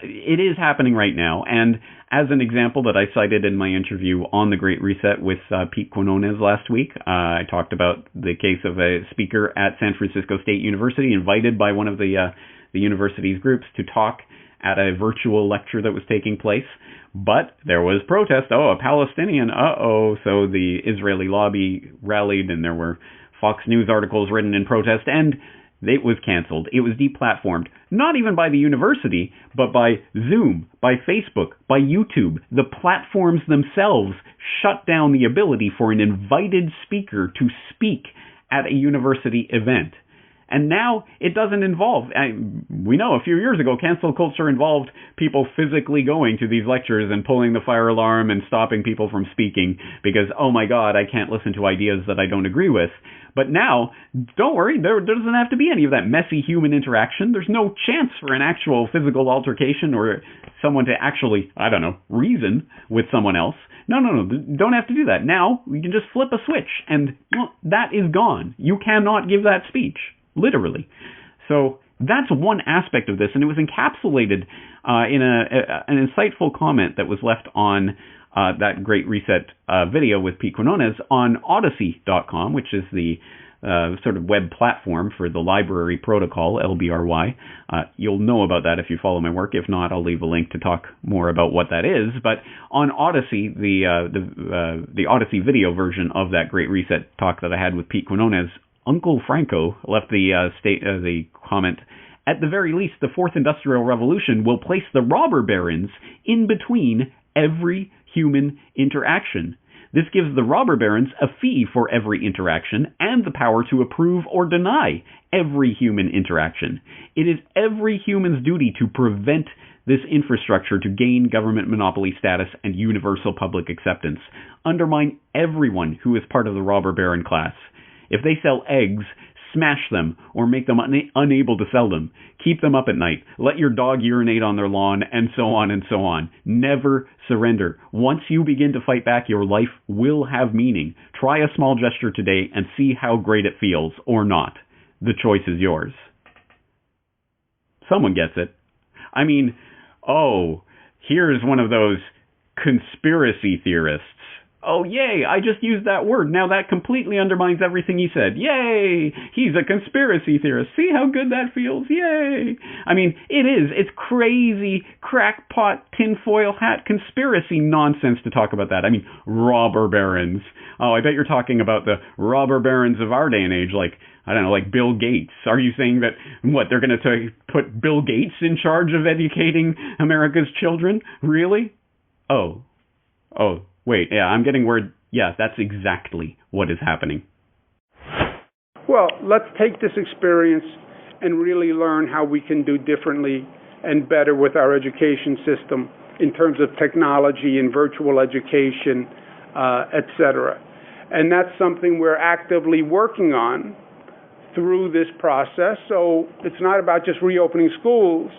It is happening right now, and as an example that I cited in my interview on the Great Reset with Pete Quinones last week, I talked about the case of a speaker at San Francisco State University invited by one of the university's groups to talk at a virtual lecture that was taking place, but there was protest. A Palestinian, so the Israeli lobby rallied, and there were Fox News articles written in protest, and it was canceled. It was deplatformed, not even by the university, but by Zoom, by Facebook, by YouTube. The platforms themselves shut down the ability for an invited speaker to speak at a university event. And now it doesn't involve, we know a few years ago, cancel culture involved people physically going to these lectures and pulling the fire alarm and stopping people from speaking because, oh my God, I can't listen to ideas that I don't agree with. But now, don't worry, there doesn't have to be any of that messy human interaction. There's no chance for an actual physical altercation or someone to actually, reason with someone else. No, don't have to do that. Now, we can just flip a switch, and that is gone. You cannot give that speech. Literally. So that's one aspect of this, and it was encapsulated in an insightful comment that was left on that Great Reset video with Pete Quinones on Odyssey.com, which is the sort of web platform for the library protocol, LBRY. You'll know about that if you follow my work. If not, I'll leave a link to talk more about what that is. But on Odyssey, the Odyssey video version of that Great Reset talk that I had with Pete Quinones, Uncle Franco left the comment, at the very least, the Fourth Industrial Revolution will place the robber barons in between every human interaction. This gives the robber barons a fee for every interaction and the power to approve or deny every human interaction. It is every human's duty to prevent this infrastructure to gain government monopoly status and universal public acceptance. Undermine everyone who is part of the robber baron class. If they sell eggs, smash them or make them unable to sell them. Keep them up at night. Let your dog urinate on their lawn, and so on and so on. Never surrender. Once you begin to fight back, your life will have meaning. Try a small gesture today and see how great it feels, or not. The choice is yours. Someone gets it. I mean, here's one of those conspiracy theorists. Oh, yay, I just used that word. Now that completely undermines everything he said. Yay, he's a conspiracy theorist. See how good that feels? Yay. I mean, it is. It's crazy, crackpot, tinfoil hat conspiracy nonsense to talk about that. I mean, robber barons. Oh, I bet you're talking about the robber barons of our day and age, like Bill Gates. Are you saying that, they're going to put Bill Gates in charge of educating America's children? Really? Oh. Wait, yeah, I'm getting word. Yeah, that's exactly what is happening. Well, let's take this experience and really learn how we can do differently and better with our education system in terms of technology and virtual education, etc. And that's something we're actively working on through this process. So it's not about just reopening schools.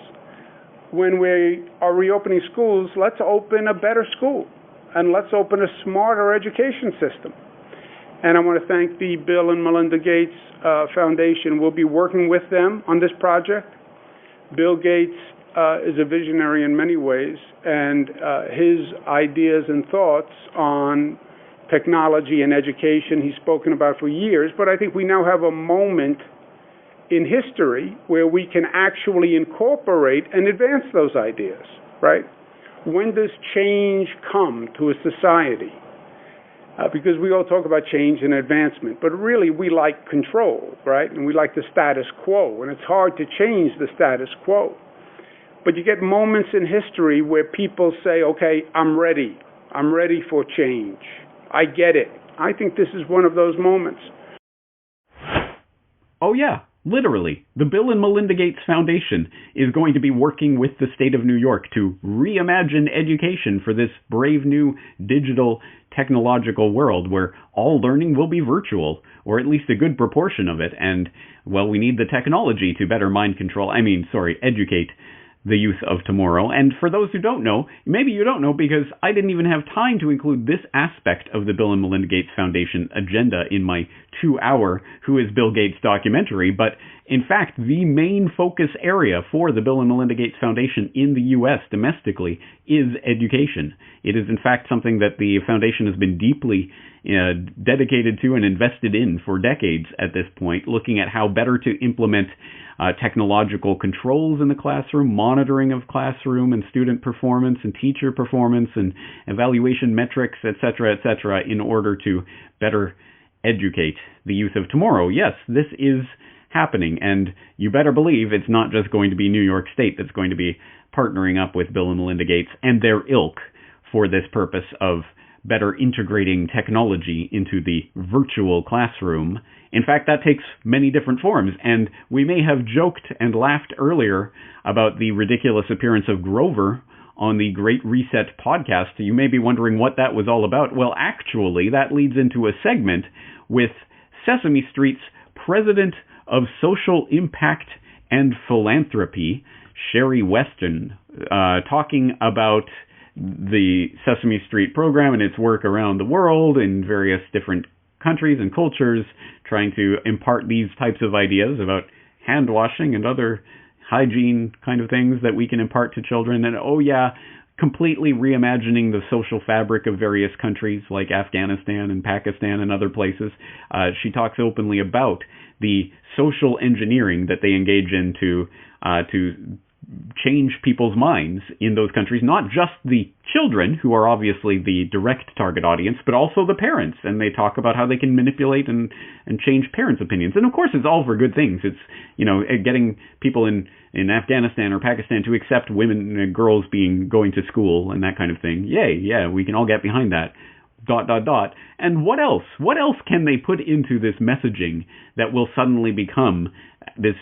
When we are reopening schools, let's open a better school. And let's open a smarter education system. And I want to thank the Bill and Melinda Gates Foundation. We'll be working with them on this project. Bill Gates is a visionary in many ways, and his ideas and thoughts on technology and education he's spoken about for years. But I think we now have a moment in history where we can actually incorporate and advance those ideas, right? When does change come to a society? Because we all talk about change and advancement, but really we like control, right? And we like the status quo, and it's hard to change the status quo. But you get moments in history where people say, okay, I'm ready for change. I get it. I think this is one of those moments. Oh yeah, Literally, the Bill and Melinda Gates Foundation is going to be working with the state of New York to reimagine education for this brave new digital technological world where all learning will be virtual, or at least a good proportion of it. And, well, we need the technology to better educate the youth of tomorrow. And for those who don't know, maybe you don't know because I didn't even have time to include this aspect of the Bill and Melinda Gates Foundation agenda in my 2-hour Who is Bill Gates documentary, but in fact, the main focus area for the Bill and Melinda Gates Foundation in the U.S. domestically is education. It is in fact something that the foundation has been deeply dedicated to and invested in for decades at this point, looking at how better to implement technological controls in the classroom, monitoring of classroom and student performance and teacher performance and evaluation metrics, etc., in order to better educate the youth of tomorrow. Yes, this is happening, and you better believe it's not just going to be New York State that's going to be partnering up with Bill and Melinda Gates and their ilk for this purpose of better integrating technology into the virtual classroom. In fact, that takes many different forms, and we may have joked and laughed earlier about the ridiculous appearance of Grover on the Great Reset podcast. You may be wondering what that was all about. Well, actually, that leads into a segment with Sesame Street's President of Social Impact and Philanthropy, Sherry Weston, talking about the Sesame Street program and its work around the world in various different countries and cultures, trying to impart these types of ideas about hand washing and other hygiene kind of things that we can impart to children. And completely reimagining the social fabric of various countries like Afghanistan and Pakistan and other places. She talks openly about the social engineering that they engage in to change people's minds in those countries, not just the children, who are obviously the direct target audience, but also the parents. And they talk about how they can manipulate and change parents' opinions. And of course, it's all for good things. It's, getting people in Afghanistan or Pakistan to accept women and girls going to school and that kind of thing. Yay, yeah, we can all get behind that. ... And what else? What else can they put into this messaging that will suddenly become this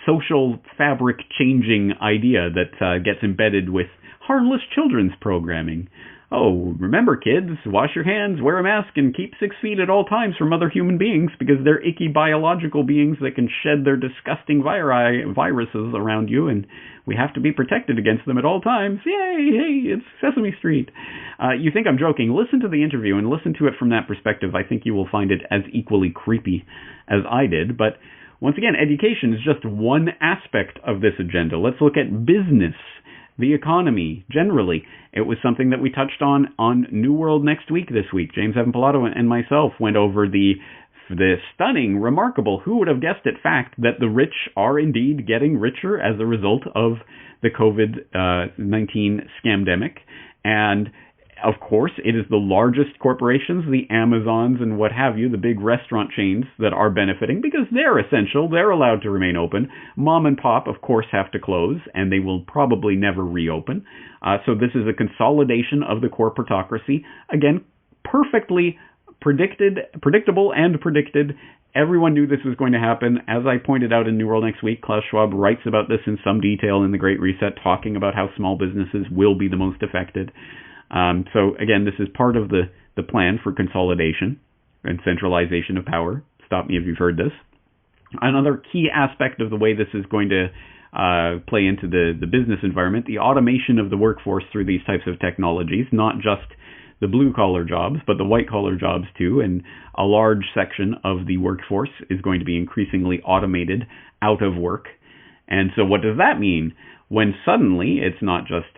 social fabric changing idea that gets embedded with harmless children's programming? Oh, remember kids, wash your hands, wear a mask, and keep 6 feet at all times from other human beings because they're icky biological beings that can shed their disgusting viruses around you, and we have to be protected against them at all times. Yay, hey, it's Sesame Street. You think I'm joking? Listen to the interview and listen to it from that perspective. I think you will find it as equally creepy as I did, but once again, education is just one aspect of this agenda. Let's look at business, the economy, generally. It was something that we touched on New World Next Week this week. James Evan Pilato and myself went over the stunning, remarkable, who would have guessed it, fact that the rich are indeed getting richer as a result of the COVID-19 scamdemic. And of course, it is the largest corporations, the Amazons and what have you, the big restaurant chains that are benefiting because they're essential. They're allowed to remain open. Mom and pop, of course, have to close, and they will probably never reopen. So this is a consolidation of the corporatocracy. Again, perfectly predictable and predicted. Everyone knew this was going to happen. As I pointed out in New World Next Week, Klaus Schwab writes about this in some detail in The Great Reset, talking about how small businesses will be the most affected. So again, this is part of the plan for consolidation and centralization of power. Stop me if you've heard this. Another key aspect of the way this is going to play into the business environment, the automation of the workforce through these types of technologies, not just the blue-collar jobs, but the white-collar jobs too, and a large section of the workforce is going to be increasingly automated out of work. And so what does that mean when suddenly it's not just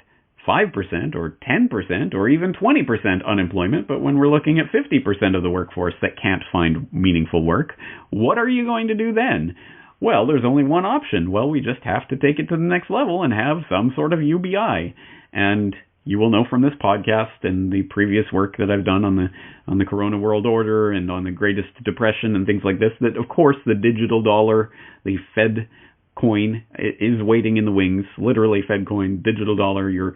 5% or 10% or even 20% unemployment, but when we're looking at 50% of the workforce that can't find meaningful work? What are you going to do then? Well, there's only one option. Well, we just have to take it to the next level and have some sort of UBI. And you will know from this podcast and the previous work that I've done on the Corona World Order and on the Greatest Depression and things like this, that of course the digital dollar, the Fed coin is waiting in the wings, literally Fed coin, digital dollar, your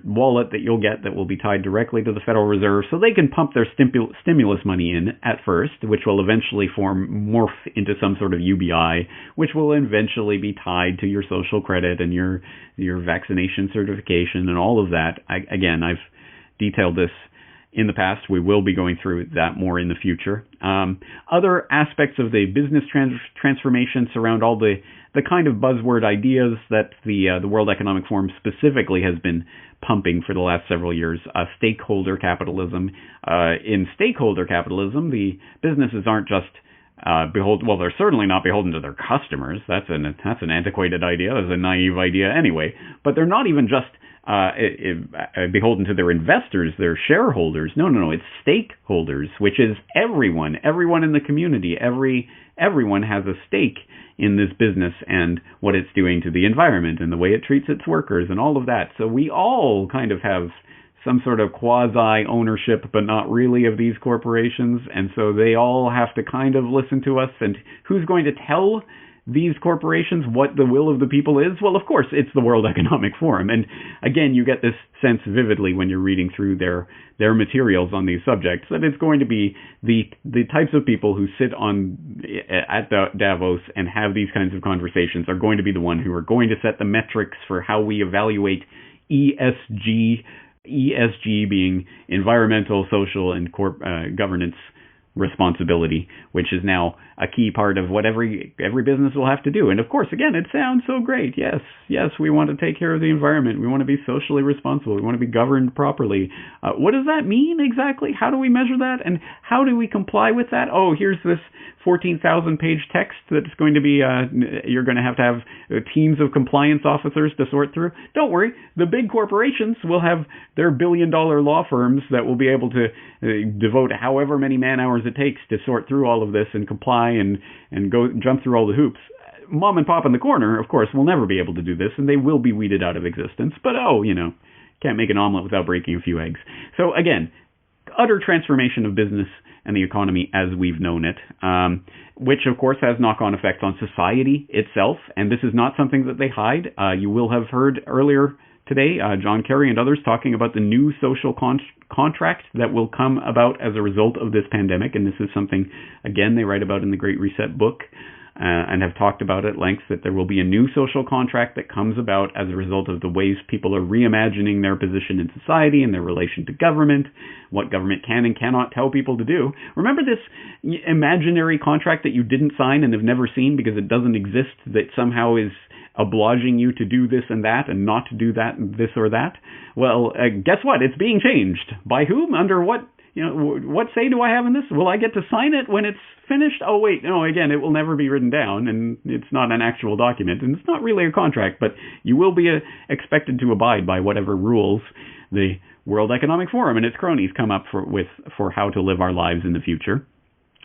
wallet that you'll get that will be tied directly to the Federal Reserve, so they can pump their stimulus money in at first, which will eventually morph into some sort of UBI, which will eventually be tied to your social credit and your vaccination certification and all of that. Again, I've detailed this in the past. We will be going through that more in the future. Other aspects of the business transformation surround all the kind of buzzword ideas that the World Economic Forum specifically has been pumping for the last several years. Stakeholder capitalism. In stakeholder capitalism, the businesses aren't just they're certainly not beholden to their customers. That's an antiquated idea. That's a naive idea anyway. But they're not even just beholden to their investors, their shareholders. No, it's stakeholders, which is everyone in the community. Everyone has a stake in this business and what it's doing to the environment and the way it treats its workers and all of that. So we all kind of have some sort of quasi-ownership, but not really, of these corporations. And so they all have to kind of listen to us. And who's going to tell these corporations what the will of the people is? Well, of course, it's the World Economic Forum. And again, you get this sense vividly when you're reading through their materials on these subjects, that it's going to be the types of people who sit at Davos and have these kinds of conversations are going to be the one who are going to set the metrics for how we evaluate ESG being environmental, social, and governance responsibility, which is now a key part of what every business will have to do. And of course, again, it sounds so great. Yes, we want to take care of the environment. We want to be socially responsible. We want to be governed properly. What does that mean exactly? How do we measure that? And how do we comply with that? Oh, here's this 14,000-page text that's going to be, you're going to have teams of compliance officers to sort through. Don't worry. The big corporations will have their billion-dollar law firms that will be able to devote however many man-hours it takes to sort through all of this and comply and go jump through all the hoops. Mom and pop in the corner, of course, will never be able to do this, and they will be weeded out of existence. But can't make an omelet without breaking a few eggs. So again, utter transformation of business and the economy as we've known it, which of course has knock-on effects on society itself. And this is not something that they hide. You will have heard earlier today, John Kerry and others talking about the new social contract that will come about as a result of this pandemic. And this is something, again, they write about in the Great Reset book and have talked about at length, that there will be a new social contract that comes about as a result of the ways people are reimagining their position in society and their relation to government, what government can and cannot tell people to do. Remember this imaginary contract that you didn't sign and have never seen because it doesn't exist, that somehow is obliging you to do this and that and not to do that and this or that? Well, guess what? It's being changed. By whom? Under what? What say do I have in this? Will I get to sign it when it's finished? Oh, wait, no, again, it will never be written down, and it's not an actual document, and it's not really a contract, but you will be expected to abide by whatever rules the World Economic Forum and its cronies come up for how to live our lives in the future.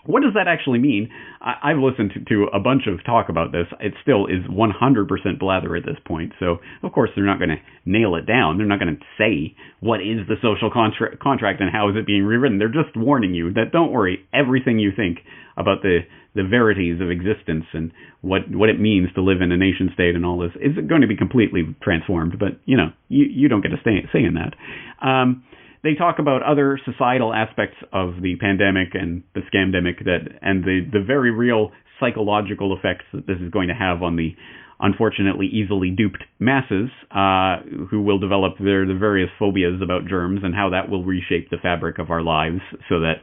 What does that actually mean? I've listened to a bunch of talk about this. It still is 100% blather at this point. So, of course, they're not going to nail it down. They're not going to say what is the social contract and how is it being rewritten. They're just warning you that, don't worry, everything you think about the verities of existence and what it means to live in a nation state and all this is going to be completely transformed. But, you don't get a say in that. They talk about other societal aspects of the pandemic and the scamdemic and the very real psychological effects that this is going to have on the unfortunately easily duped masses who will develop the various phobias about germs, and how that will reshape the fabric of our lives, so that,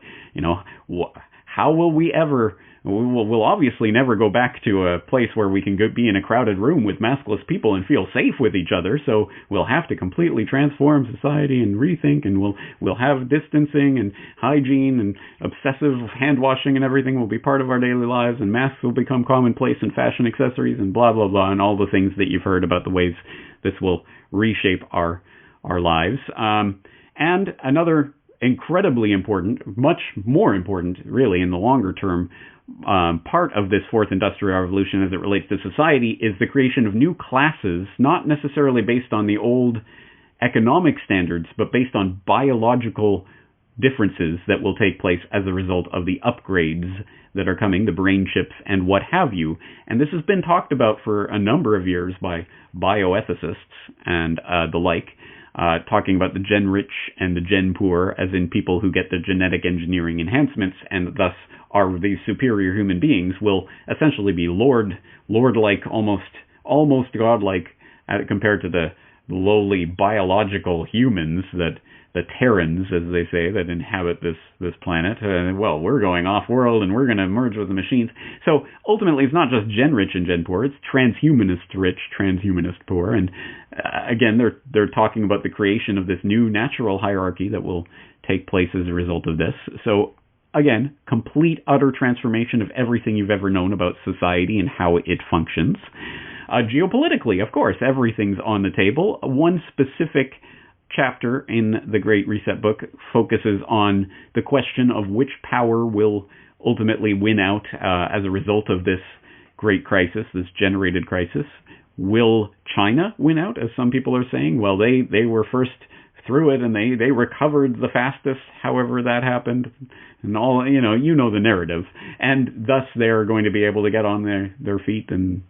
how will we ever... We'll obviously never go back to a place where we can be in a crowded room with maskless people and feel safe with each other. So we'll have to completely transform society and rethink, and we'll have distancing and hygiene and obsessive hand washing and everything will be part of our daily lives, and masks will become commonplace and fashion accessories and blah, blah, blah, and all the things that you've heard about the ways this will reshape our lives. And another incredibly important, much more important, really, in the longer term, part of this fourth industrial revolution as it relates to society is the creation of new classes, not necessarily based on the old economic standards, but based on biological differences that will take place as a result of the upgrades that are coming, the brain chips and what have you. And this has been talked about for a number of years by bioethicists and the like, talking about the gen rich and the gen poor, as in people who get the genetic engineering enhancements and thus are these superior human beings, will essentially be lord-like, almost godlike, compared to the lowly biological humans, that the Terrans, as they say, that inhabit this planet. Well, we're going off-world and we're going to merge with the machines. So ultimately, it's not just gen-rich and gen-poor, it's transhumanist-rich, transhumanist-poor. And again, they're talking about the creation of this new natural hierarchy that will take place as a result of this. So again, complete, utter transformation of everything you've ever known about society and how it functions. Geopolitically, of course, everything's on the table. One specific chapter in the Great Reset book focuses on the question of which power will ultimately win out as a result of this great crisis, this generated crisis. Will China win out, as some people are saying? Well, they were first through it and they recovered the fastest, however that happened, and all, you know the narrative. And thus they're going to be able to get on their feet and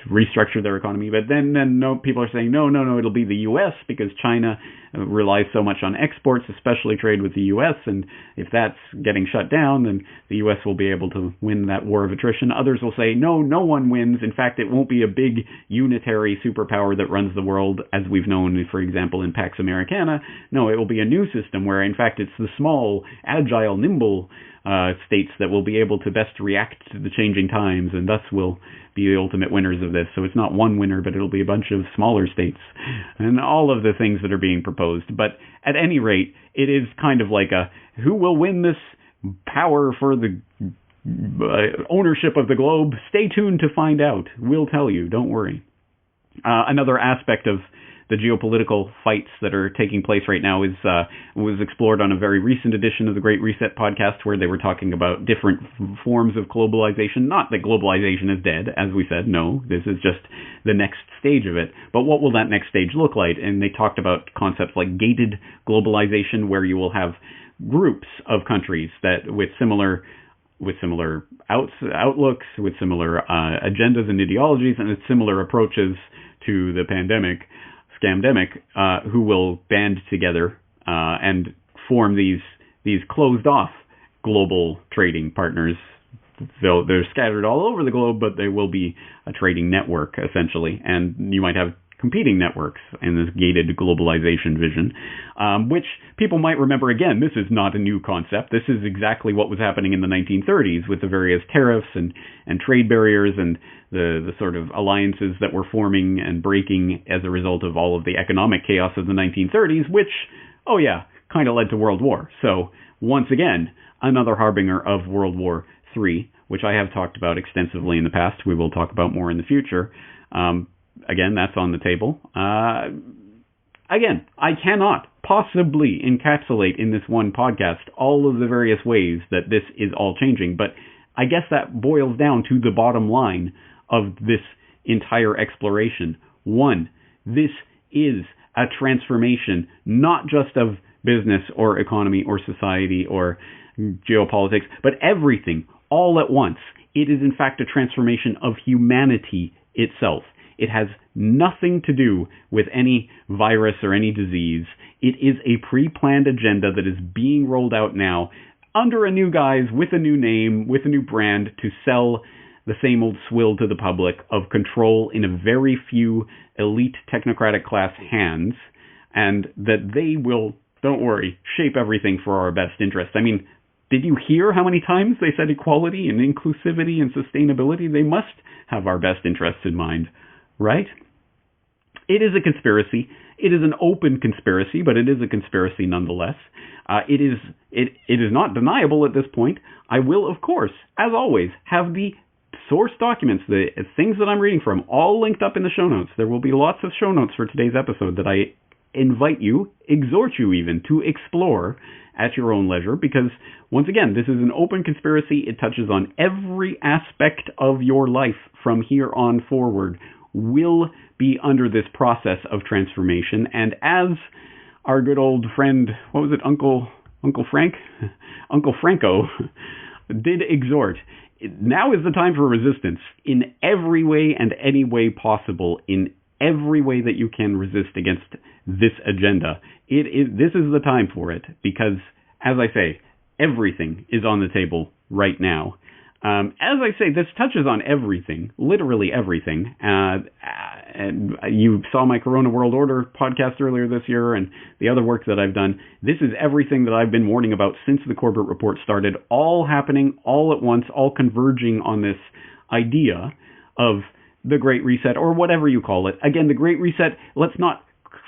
restructure their economy. But then no, people are saying, no, it'll be the U.S. because China relies so much on exports, especially trade with the U.S. And if that's getting shut down, then the U.S. will be able to win that war of attrition. Others will say, no one wins. In fact, it won't be a big unitary superpower that runs the world as we've known, for example, in Pax Americana. No, it will be a new system where, in fact, it's the small, agile, nimble states that will be able to best react to the changing times, and thus will be the ultimate winners of this. So it's not one winner, but it'll be a bunch of smaller states and all of the things that are being proposed. But at any rate, it is kind of like who will win this power for the ownership of the globe? Stay tuned to find out. We'll tell you. Don't worry. Another aspect of the geopolitical fights that are taking place right now was explored on a very recent edition of the Great Reset podcast, where they were talking about different forms of globalization. Not that globalization is dead, as we said. No, this is just the next stage of it. But what will that next stage look like? And they talked about concepts like gated globalization, where you will have groups of countries that with similar outlooks, with similar agendas and ideologies, and with similar approaches to the scamdemic, who will band together and form these closed-off global trading partners. They're scattered all over the globe, but they will be a trading network, essentially. And you might have competing networks in this gated globalization vision, which people might remember. Again, this is not a new concept. This is exactly what was happening in the 1930s with the various tariffs and trade barriers and the sort of alliances that were forming and breaking as a result of all of the economic chaos of the 1930s, which, kind of led to World War. So once again, another harbinger of World War III, which I have talked about extensively in the past. We will talk about more in the future. Again, that's on the table. Again, I cannot possibly encapsulate in this one podcast all of the various ways that this is all changing, but I guess that boils down to the bottom line of this entire exploration. One, this is a transformation, not just of business or economy or society or geopolitics, but everything all at once. It is in fact a transformation of humanity itself. It has nothing to do with any virus or any disease. It is a pre-planned agenda that is being rolled out now under a new guise, with a new name, with a new brand, to sell the same old swill to the public of control in a very few elite technocratic class hands, and that they will, don't worry, shape everything for our best interest. I mean, did you hear how many times they said equality and inclusivity and sustainability? They must have our best interests in mind, right? It is a conspiracy. It is an open conspiracy, but it is a conspiracy nonetheless. It is not deniable at this point. I will, of course, as always, have the source documents, the things that I'm reading from, all linked up in the show notes. There will be lots of show notes for today's episode that I invite you, exhort you even, to explore at your own leisure, because, once again, this is an open conspiracy. It touches on every aspect of your life from here on forward will be under this process of transformation. And as our good old friend, Uncle Uncle Franco did exhort, now is the time for resistance in every way and any way possible, in every way that you can resist against this agenda. This is the time for it, because, as I say, everything is on the table right now. As I say, this touches on everything, literally everything. And you saw my Corona World Order podcast earlier this year and the other work that I've done. This is everything that I've been warning about since the Corbett Report started, all happening all at once, all converging on this idea of the Great Reset, or whatever you call it. Again, the Great Reset, let's not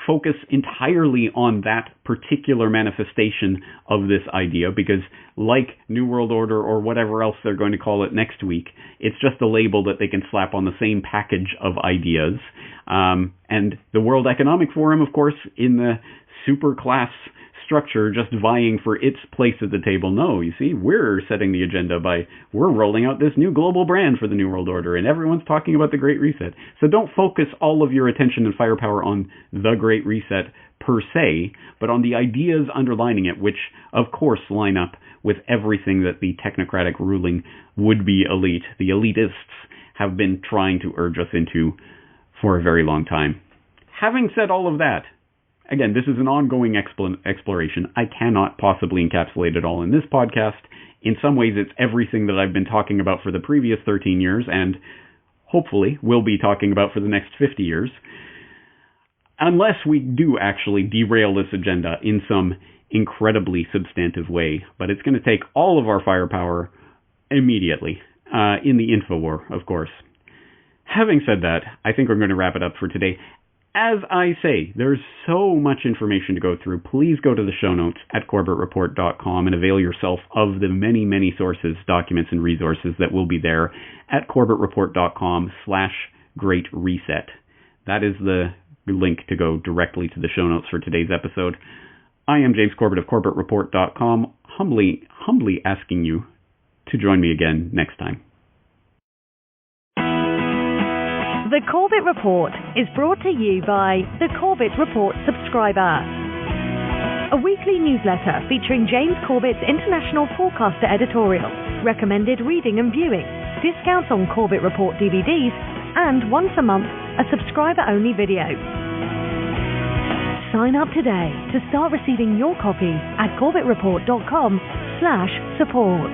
focus entirely on that particular manifestation of this idea, because like New World Order or whatever else they're going to call it next week, it's just a label that they can slap on the same package of ideas. And the World Economic Forum, of course, in the super class structure, just vying for its place at the table. No, you see, we're setting the agenda we're rolling out this new global brand for the New World Order, and everyone's talking about the Great Reset. So don't focus all of your attention and firepower on the Great Reset per se, but on the ideas underlining it, which of course line up with everything that the technocratic ruling would-be elite, the elitists, have been trying to urge us into for a very long time. Having said all of that, again, this is an ongoing exploration. I cannot possibly encapsulate it all in this podcast. In some ways, it's everything that I've been talking about for the previous 13 years, and hopefully will be talking about for the next 50 years, unless we do actually derail this agenda in some incredibly substantive way. But it's going to take all of our firepower immediately, in the Infowar, of course. Having said that, I think we're going to wrap it up for today. As I say, there's so much information to go through. Please go to the show notes at corbettreport.com and avail yourself of the many, many sources, documents, and resources that will be there at corbettreport.com/Great Reset. That is the link to go directly to the show notes for today's episode. I am James Corbett of corbettreport.com, humbly asking you to join me again next time. The Corbett Report is brought to you by the Corbett Report subscriber, a weekly newsletter featuring James Corbett's international forecaster editorial, recommended reading and viewing, discounts on Corbett Report DVDs, and once a month, a subscriber-only video. Sign up today to start receiving your copy at corbettreport.com/support.